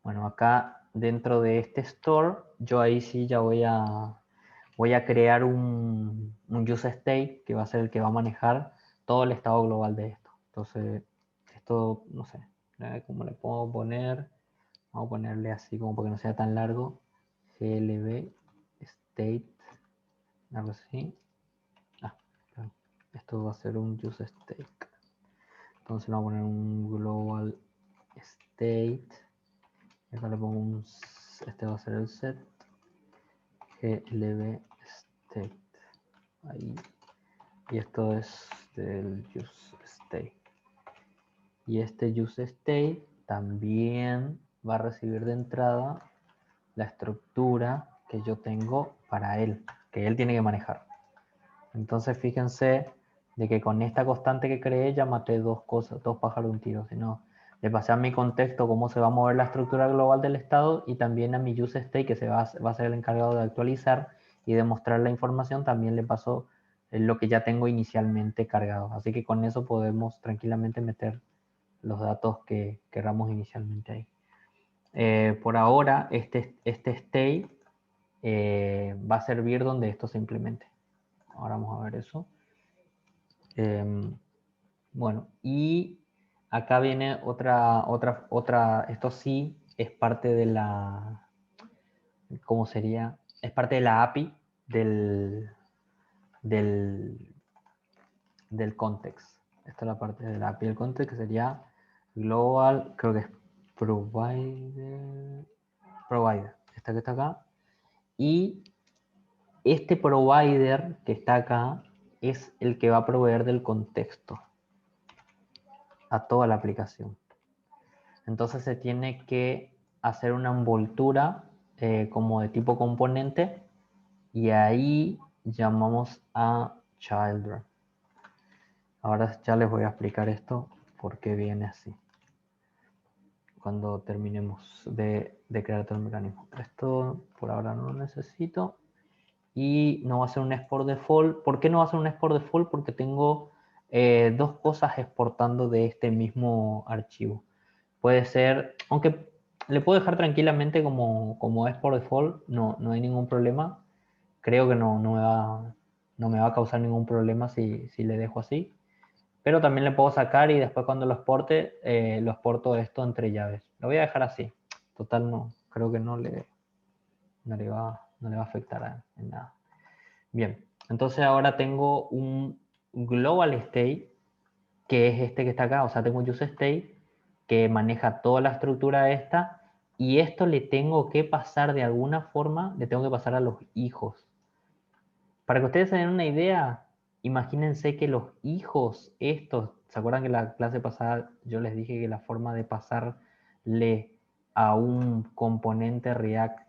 Bueno, acá dentro de este store, yo ahí sí ya voy a crear un useState que va a ser el que va a manejar todo el estado global de esto. Entonces, esto, no sé, ¿cómo le puedo poner? Vamos a ponerle así como para que no sea tan largo. glb state, algo así. Esto va a ser un useState. Entonces le vamos a poner un global state. Acá le pongo este va a ser el set. glb state. Ahí. Y esto es del useState. Y este useState también va a recibir de entrada la estructura que yo tengo para él, que él tiene que manejar. Entonces fíjense de que con esta constante que creé ya maté dos pájaros de un tiro, sino le pasé a mi contexto cómo se va a mover la estructura global del estado y también a mi useState que va a ser el encargado de actualizar y de mostrar la información, también le paso lo que ya tengo inicialmente cargado. Así que con eso podemos tranquilamente meter los datos que queramos inicialmente ahí. Por ahora, este state va a servir donde esto se implemente. Ahora vamos a ver eso. Bueno, y acá viene esto sí es parte de la, ¿cómo sería? Es parte de la API del context. Esta es la parte de la API del context, que sería global, creo que es provider, esta que está acá. Y este provider que está acá es el que va a proveer del contexto a toda la aplicación. Entonces se tiene que hacer una envoltura como de tipo componente y ahí llamamos a children. Ahora ya les voy a explicar esto por qué viene así. Cuando terminemos de crear todo el mecanismo. Esto por ahora no lo necesito. Y no va a ser un export default. ¿Por qué no va a ser un export default? Porque tengo dos cosas exportando de este mismo archivo. Puede ser, aunque le puedo dejar tranquilamente como export default, no hay ningún problema. Creo que no me va a causar ningún problema si le dejo así. Pero también le puedo sacar y después cuando lo exporte, lo exporto esto entre llaves. Lo voy a dejar así. Total, no, creo que no le va a afectar en nada. Bien, entonces ahora tengo un global state, que es este que está acá, o sea, tengo un useState que maneja toda la estructura esta, y esto le tengo que pasar de alguna forma, le tengo que pasar a los hijos. Para que ustedes se den una idea, imagínense que los hijos estos, ¿se acuerdan que la clase pasada yo les dije que la forma de pasarle a un componente React,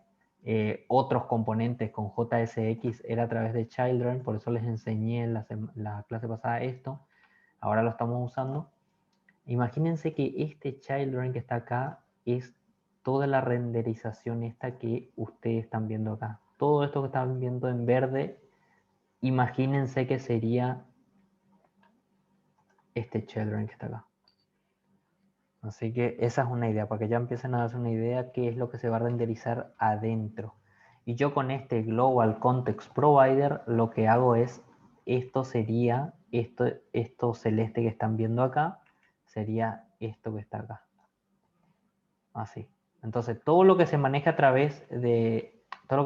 otros componentes con JSX era a través de Children, por eso les enseñé en la clase pasada esto. Ahora lo estamos usando. Imagínense que este Children que está acá es toda la renderización esta que ustedes están viendo acá. Todo esto que están viendo en verde, imagínense que sería este Children que está acá. Así que esa es una idea, para que ya empiecen a darse una idea qué es lo que se va a renderizar adentro. Y yo con este Global Context Provider lo que hago es, esto sería, esto celeste que están viendo acá, sería esto que está acá. Así. Entonces, todo lo que se maneje a través de, todos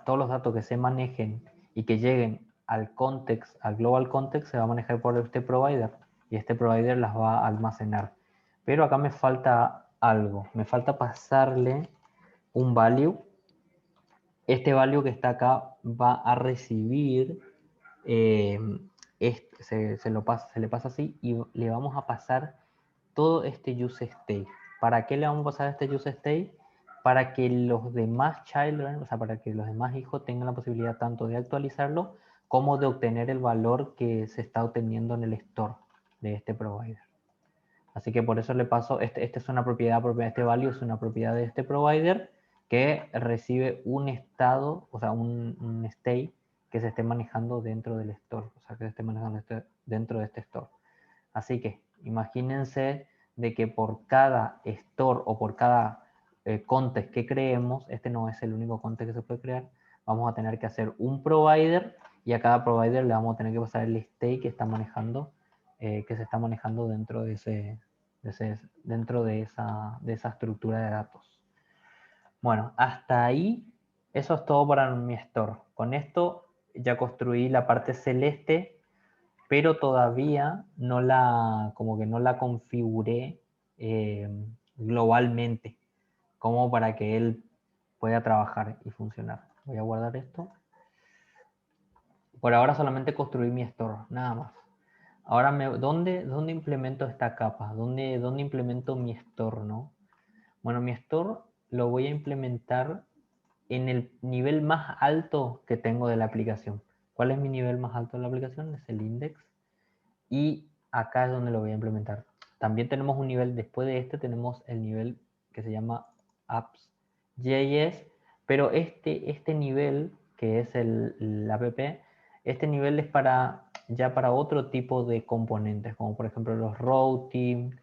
los datos que se manejen y que lleguen al context, al global context, se va a manejar por este provider y este provider las va a almacenar. Pero acá me falta algo, me falta pasarle un value. Este value que está acá va a recibir, se le pasa así y le vamos a pasar todo este use state. ¿Para qué le vamos a pasar este use state? Para que los demás children, o sea, para que los demás hijos tengan la posibilidad tanto de actualizarlo como de obtener el valor que se está obteniendo en el store de este provider. Así que por eso le paso, este es una propiedad, este value es una propiedad de este provider que recibe un estado, o sea, un state que se esté manejando dentro del store, o sea, que se esté manejando dentro de este store. Así que imagínense de que por cada store o por cada context que creemos, este no es el único context que se puede crear, vamos a tener que hacer un provider y a cada provider le vamos a tener que pasar el state que está manejando, que se está manejando dentro de esa estructura de datos. Bueno, hasta ahí, eso es todo para mi store. Con esto ya construí la parte celeste, pero todavía como que no la configuré globalmente, como para que él pueda trabajar y funcionar. Voy a guardar esto. Por ahora solamente construí mi store, nada más. Ahora, ¿dónde implemento esta capa? ¿Dónde implemento mi store, no? Bueno, mi store lo voy a implementar en el nivel más alto que tengo de la aplicación. ¿Cuál es mi nivel más alto de la aplicación? Es el index. Y acá es donde lo voy a implementar. También tenemos un nivel, después de este tenemos el nivel que se llama apps.js, pero este nivel, que es el app, este nivel es ya para otro tipo de componentes, como por ejemplo los routing,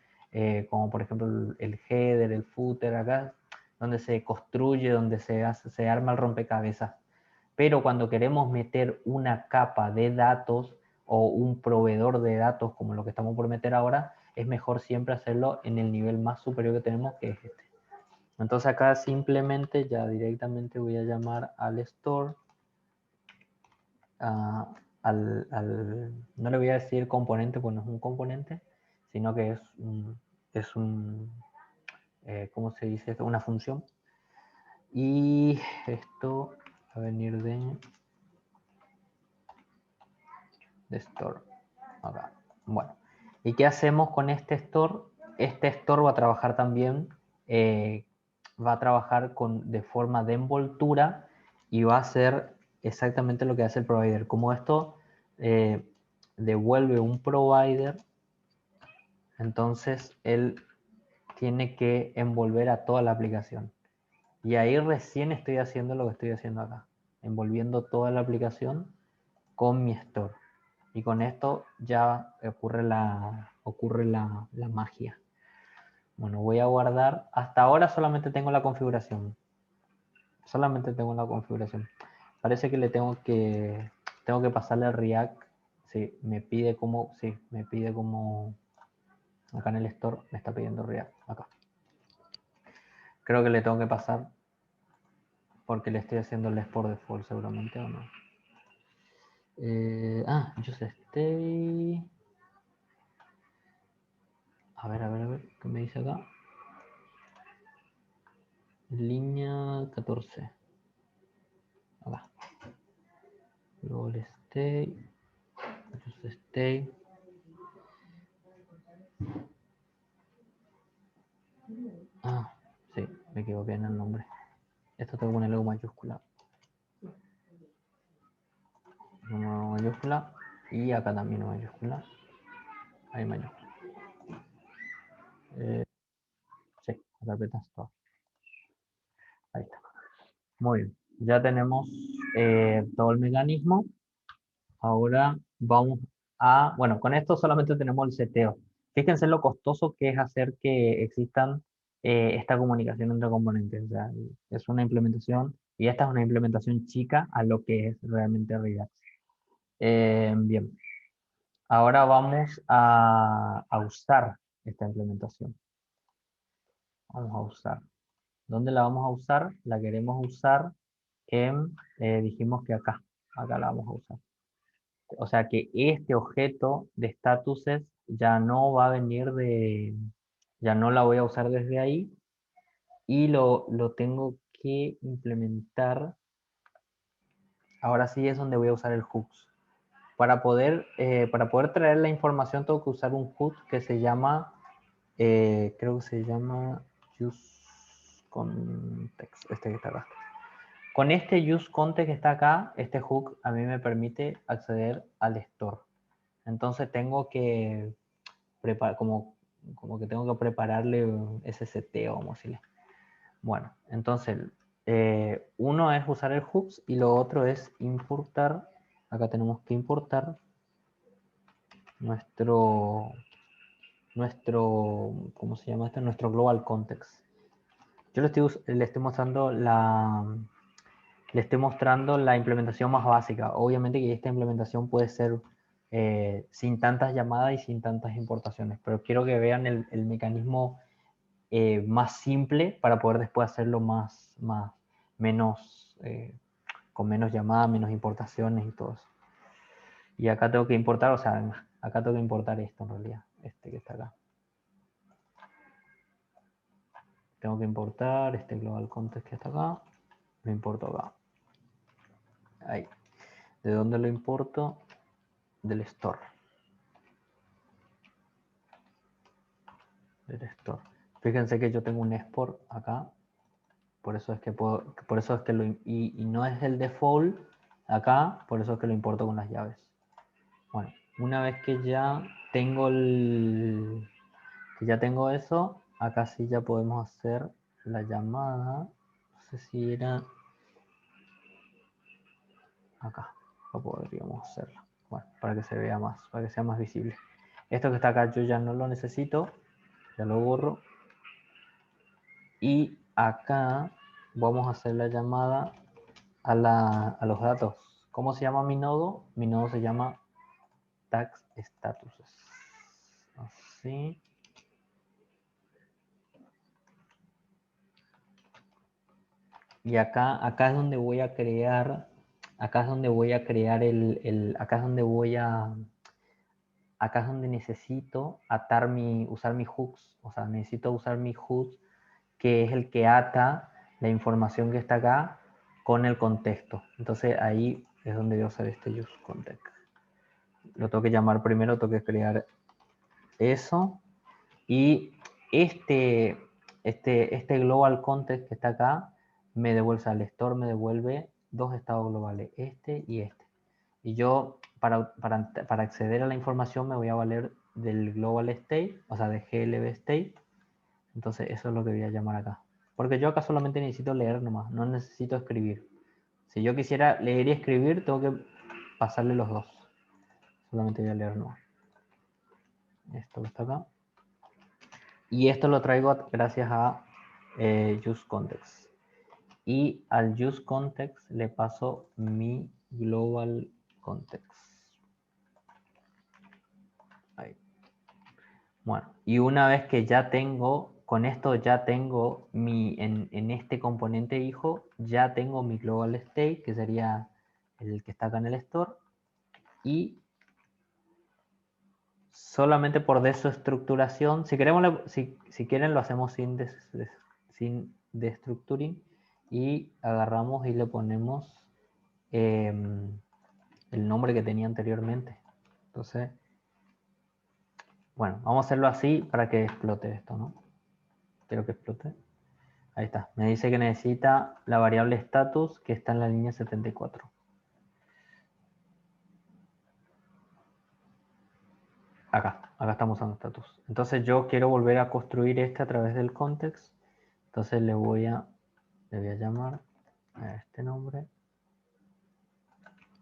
como por ejemplo el header, el footer, acá, donde se construye, donde se arma el rompecabezas. Pero cuando queremos meter una capa de datos o un proveedor de datos como lo que estamos por meter ahora, es mejor siempre hacerlo en el nivel más superior que tenemos, que es este. Entonces acá simplemente ya directamente voy a llamar al store, no le voy a decir componente, pues no es un componente, sino que es un ¿cómo se dice esto? Una función. Y esto va a venir de store. Acá. Bueno, ¿y qué hacemos con este store? Este store va a trabajar también, va a trabajar de forma de envoltura y va a hacer exactamente lo que hace el provider. Como esto devuelve un provider, entonces él tiene que envolver a toda la aplicación. Y ahí recién estoy haciendo lo que estoy haciendo acá, envolviendo toda la aplicación con mi store. Y con esto ya ocurre la magia. Bueno, voy a guardar. Hasta ahora solamente tengo la configuración. Solamente tengo la configuración. Parece que tengo que pasarle al React. Sí, me pide como acá en el store me está pidiendo React. Acá. Creo que le tengo que pasar porque le estoy haciendo el export default seguramente o no. Just stay. A ver, ¿qué me dice acá? Línea 14. Acá. Global state. Just stay. Me equivoqué en el nombre. Esto tengo que ponerle con mayúscula. Número mayúscula. Y acá también mayúscula. Ahí mayúscula. Sí, la carpeta store. Ahí está. Muy bien. Ya tenemos todo el mecanismo. Ahora vamos a... Bueno, con esto solamente tenemos el seteo. Fíjense lo costoso que es hacer que existan esta comunicación entre componentes. O sea, es una implementación, y esta es una implementación chica a lo que es realmente Redux. Bien. Ahora vamos a usar esta implementación. Vamos a usar. ¿Dónde la vamos a usar? La queremos usar en, dijimos que acá la vamos a usar. O sea que este objeto de statuses ya no va a venir ya no la voy a usar desde ahí, y lo tengo que implementar. Ahora sí es donde voy a usar el hooks. Para poder traer la información tengo que usar un hook que se llama, creo que se llama useContext, este que está acá. Con este useContext que está acá, este hook a mí me permite acceder al store. Entonces tengo que preparar, como que tengo que prepararle ese seteo, vamos a decirle. Bueno, entonces uno es usar el hooks y lo otro es importar. Acá tenemos que importar nuestro, ¿cómo se llama esto? Nuestro global context. Yo le estoy mostrando la implementación más básica. Obviamente que esta implementación puede ser sin tantas llamadas y sin tantas importaciones, pero quiero que vean el mecanismo más simple para poder después hacerlo con menos llamadas, menos importaciones y todo eso. Y acá tengo que importar, o sea, acá tengo que importar esto en realidad, este que está acá. Tengo que importar este global context que está acá, lo importo acá. Ahí. ¿De dónde lo importo? Del store. Del store. Fíjense que yo tengo un export acá, por eso es que y no es el default acá, por eso es que lo importo con las llaves. Bueno, una vez que ya tengo eso, acá sí ya podemos hacer la llamada. No sé si era acá, o podríamos hacerla. Bueno, para que se vea más, para que sea más visible. Esto que está acá yo ya no lo necesito, ya lo borro. Y acá vamos a hacer la llamada a los datos. ¿Cómo se llama mi nodo? Mi nodo se llama tags statuses. Así. Y acá es donde voy a crear, acá es donde necesito usar mi hooks. O sea, necesito usar mi hooks, que es el que ata la información que está acá con el contexto. Entonces ahí es donde voy a usar este useContext. Lo tengo que llamar primero, tengo que crear eso. Y este global context que está acá me devuelve al store, me devuelve dos estados globales, este y este. Y yo, para acceder a la información, me voy a valer del global state, o sea, de glb state. Entonces eso es lo que voy a llamar acá. Porque yo acá solamente necesito leer nomás, no necesito escribir. Si yo quisiera leer y escribir, tengo que pasarle los dos. Solamente voy a leer nomás. Esto que está acá. Y esto lo traigo gracias a useContext. Y al useContext le paso mi global context. Ahí. Bueno, y una vez que ya tengo, con esto ya tengo en este componente hijo, ya tengo mi global state, que sería el que está acá en el store. Y solamente por desestructuración, si quieren lo hacemos sin destructuring, y agarramos y le ponemos el nombre que tenía anteriormente. Entonces, bueno, vamos a hacerlo así para que explote esto, ¿no? Quiero que explote. Ahí está. Me dice que necesita la variable status que está en la línea 74. Acá estamos usando status. Entonces yo quiero volver a construir este a través del context. Entonces le voy a llamar a este nombre.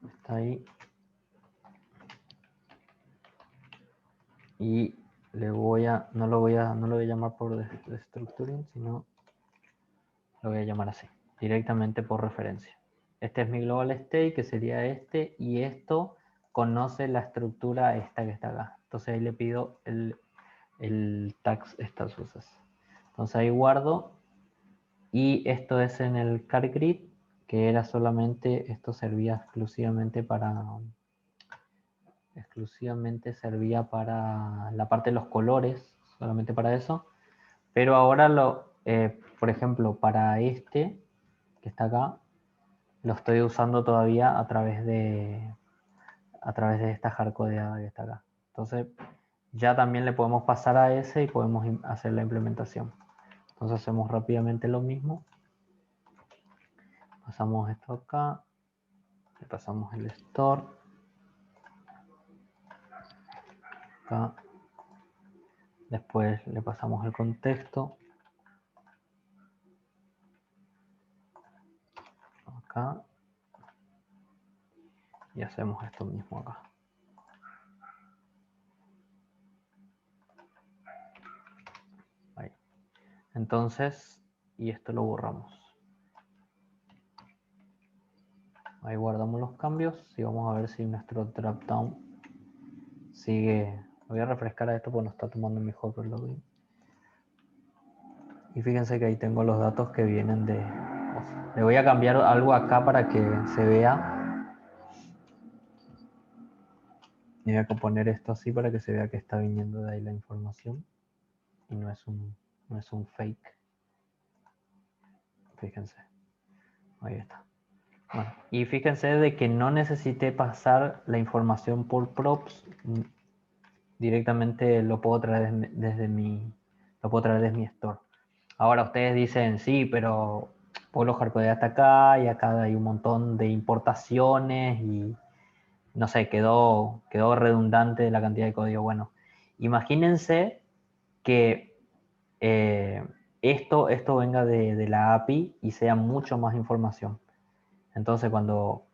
Está ahí. Y le voy a, no lo voy a llamar por destructuring, sino lo voy a llamar así, directamente por referencia. Este es mi global state, que sería este, y esto conoce la estructura esta que está acá. Entonces ahí le pido el tags statuses. Entonces ahí guardo, y esto es en el car grid, que era solamente, esto servía exclusivamente servía para la parte de los colores, solamente para eso. Pero ahora, por ejemplo, para este, que está acá, lo estoy usando todavía a través de esta hardcodeada que está acá. Entonces, ya también le podemos pasar a ese y podemos hacer la implementación. Entonces hacemos rápidamente lo mismo. Pasamos esto acá, le pasamos el store. Acá. Después le pasamos el contexto. Acá. Y hacemos esto mismo acá. Ahí. Entonces, y esto lo borramos. Ahí guardamos los cambios y vamos a ver si nuestro dropdown sigue. Voy a refrescar a esto porque no está tomando mi hot login. Y fíjense que ahí tengo los datos que vienen de... Le voy a cambiar algo acá para que se vea. Y voy a componer esto así para que se vea que está viniendo de ahí la información. Y no es un fake. Fíjense. Ahí está. Bueno, y fíjense de que no necesité pasar la información por props. Directamente lo puedo traer desde mi store. Ahora ustedes dicen, sí, pero Polo hardcodea hasta acá y acá hay un montón de importaciones y no sé, quedó redundante la cantidad de código. Bueno, imagínense que esto venga de la API y sea mucho más información. Entonces cuando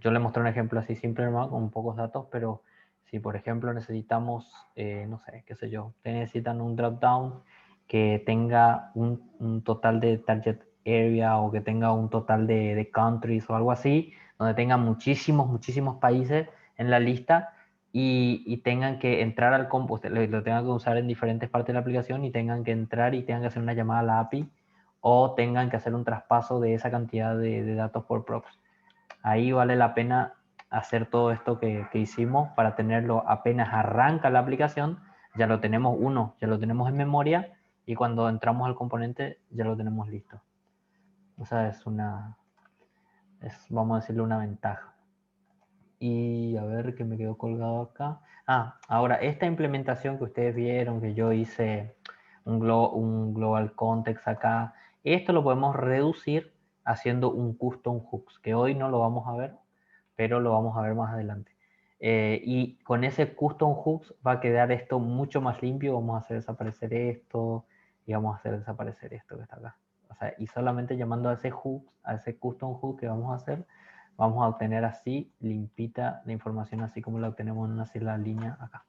yo le mostré un ejemplo así simple, ¿no? Con pocos datos, pero si por ejemplo necesitamos, no sé, qué sé yo, ustedes necesitan un dropdown que tenga un total de target area o que tenga un total de countries o algo así, donde tenga muchísimos países en la lista y tengan que entrar al compost, lo tengan que usar en diferentes partes de la aplicación y tengan que entrar y tengan que hacer una llamada a la API o tengan que hacer un traspaso de esa cantidad de datos por props. Ahí vale la pena hacer todo esto que hicimos para tenerlo apenas arranca la aplicación, ya lo tenemos ya lo tenemos en memoria y cuando entramos al componente ya lo tenemos listo. O sea, vamos a decirle una ventaja. Y a ver que me quedó colgado acá. Ahora esta implementación que ustedes vieron que yo hice un global context acá, esto lo podemos reducir haciendo un custom hooks, que hoy no lo vamos a ver, pero lo vamos a ver más adelante. Y con ese custom hooks va a quedar esto mucho más limpio. Vamos a hacer desaparecer esto y vamos a hacer desaparecer esto que está acá. O sea, y solamente llamando a ese custom hook que vamos a hacer, vamos a obtener así limpita la información, así como la obtenemos en la línea acá.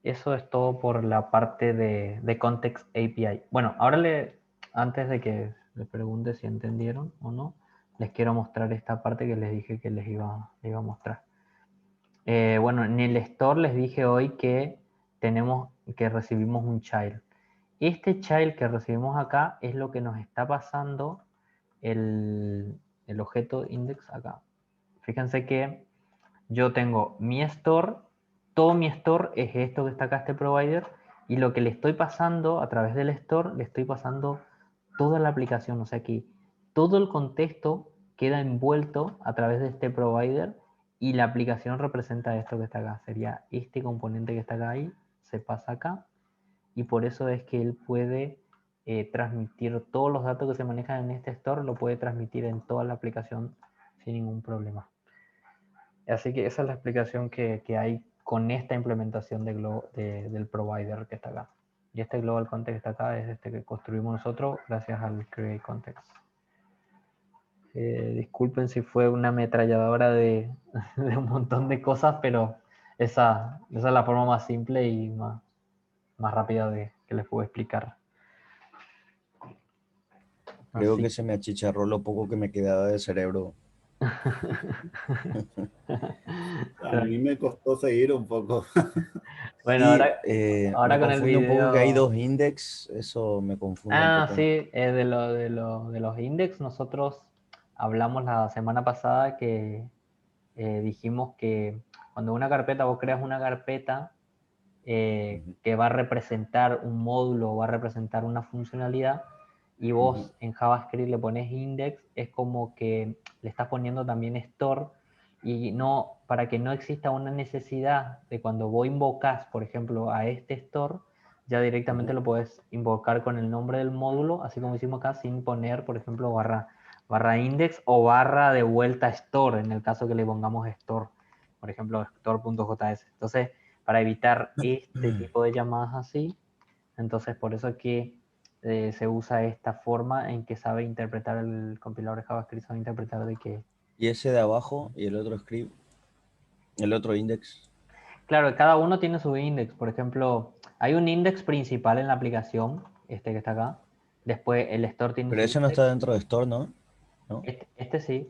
Eso es todo por la parte de Context API. Bueno, ahora antes de que les pregunte si entendieron o no, les quiero mostrar esta parte que les dije que les iba a mostrar. Bueno, en el store les dije hoy que recibimos un child. Este child que recibimos acá es lo que nos está pasando el objeto index acá. Fíjense que yo tengo mi store, todo mi store es esto que está acá, este provider, y lo que le estoy pasando a través del store, le estoy pasando toda la aplicación, o sea que todo el contexto queda envuelto a través de este provider y la aplicación representa esto que está acá, sería este componente que está acá ahí, se pasa acá, y por eso es que él puede transmitir todos los datos que se manejan en este store, lo puede transmitir en toda la aplicación sin ningún problema. Así que esa es la explicación que hay con esta implementación del provider que está acá. Y este global context que está acá es este que construimos nosotros gracias al create context. Disculpen si fue una ametralladora de un montón de cosas, pero esa es la forma más simple y más rápida que les puedo explicar. Creo Así. que se me achicharró lo poco que me quedaba de cerebro. A mí me costó seguir un poco. Bueno, Y ahora me con el confunde un poco que hay video. dos index, eso me confunde un poco. Sí, de los index nosotros hablamos la semana pasada que dijimos que cuando una carpeta, vos creas una carpeta que va a representar un módulo o va a representar una funcionalidad y vos en JavaScript le pones index, es como que le estás poniendo también store y no, para que no exista una necesidad de cuando vos invocas, por ejemplo, a este store, ya directamente lo puedes invocar con el nombre del módulo, así como hicimos acá, sin poner, por ejemplo, barra index o barra de vuelta store, en el caso que le pongamos store, por ejemplo, store.js. Entonces, para evitar este tipo de llamadas así, entonces por eso es que se usa esta forma en que sabe interpretar el compilador de JavaScript, sabe interpretar de que... Y ese de abajo y el otro script, el otro index. Claro, cada uno tiene su index. Por ejemplo, hay un index principal en la aplicación, este que está acá. Después el store tiene Pero su ese no index. está dentro de store, ¿no? ¿No? Este sí.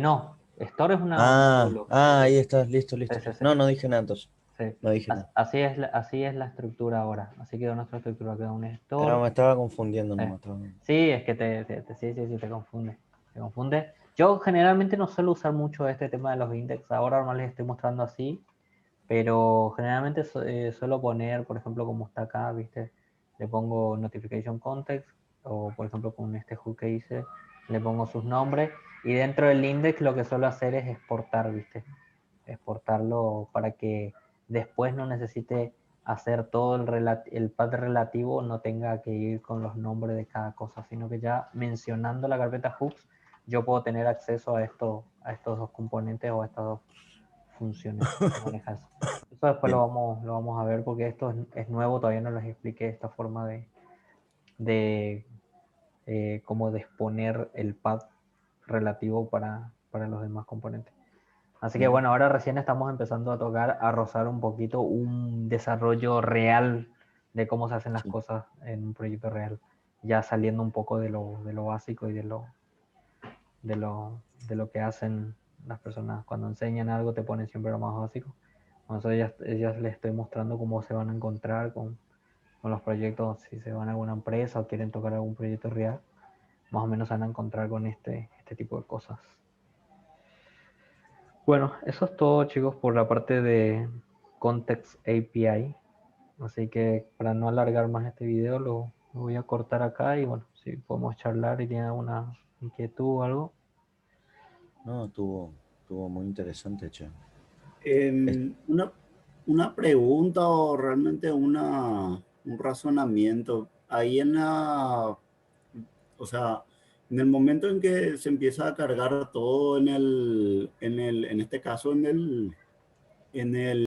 No. Store es un módulo. Ahí está, listo, Sí, listo, sí, listo. sí. No, no dije nada entonces. Sí. No dije nada. Así es la estructura ahora. Así quedó nuestra estructura. Queda un store. Me estaba confundiendo Sí, nomás. sí, es que sí, te confunde. Te confunde. Yo generalmente no suelo usar mucho este tema de los index. Ahora nomás les estoy mostrando así. Pero generalmente suelo poner, por ejemplo, como está acá, ¿viste? Le pongo notification context, o por ejemplo con este hook que hice, le pongo sus nombres, y dentro del index lo que suelo hacer es exportar, ¿viste? Exportarlo para que después no necesite hacer todo el path relativo, no tenga que ir con los nombres de cada cosa, sino que ya mencionando la carpeta hooks, yo puedo tener acceso a estos dos componentes o a estas dos funciones que manejas. Eso después Bien. lo vamos a ver porque esto es nuevo, todavía no les expliqué esta forma de cómo de exponer el path relativo para los demás componentes. Así que bueno, ahora recién estamos empezando a rozar un poquito un desarrollo real de cómo se hacen las Sí. cosas en un proyecto real, ya saliendo un poco de lo básico y de lo que hacen las personas. Cuando enseñan algo te ponen siempre lo más básico. Entonces ellas les estoy mostrando cómo se van a encontrar con los proyectos, si se van a alguna empresa o quieren tocar algún proyecto real, más o menos se van a encontrar con este tipo de cosas. Bueno, eso es todo, chicos, por la parte de Context API. Así que para no alargar más este video, lo voy a cortar acá y bueno, si podemos charlar y tienen alguna inquietud o algo. No, estuvo muy interesante, che. Una pregunta o realmente un razonamiento. Ahí o sea, en el momento en que se empieza a cargar todo en este caso en el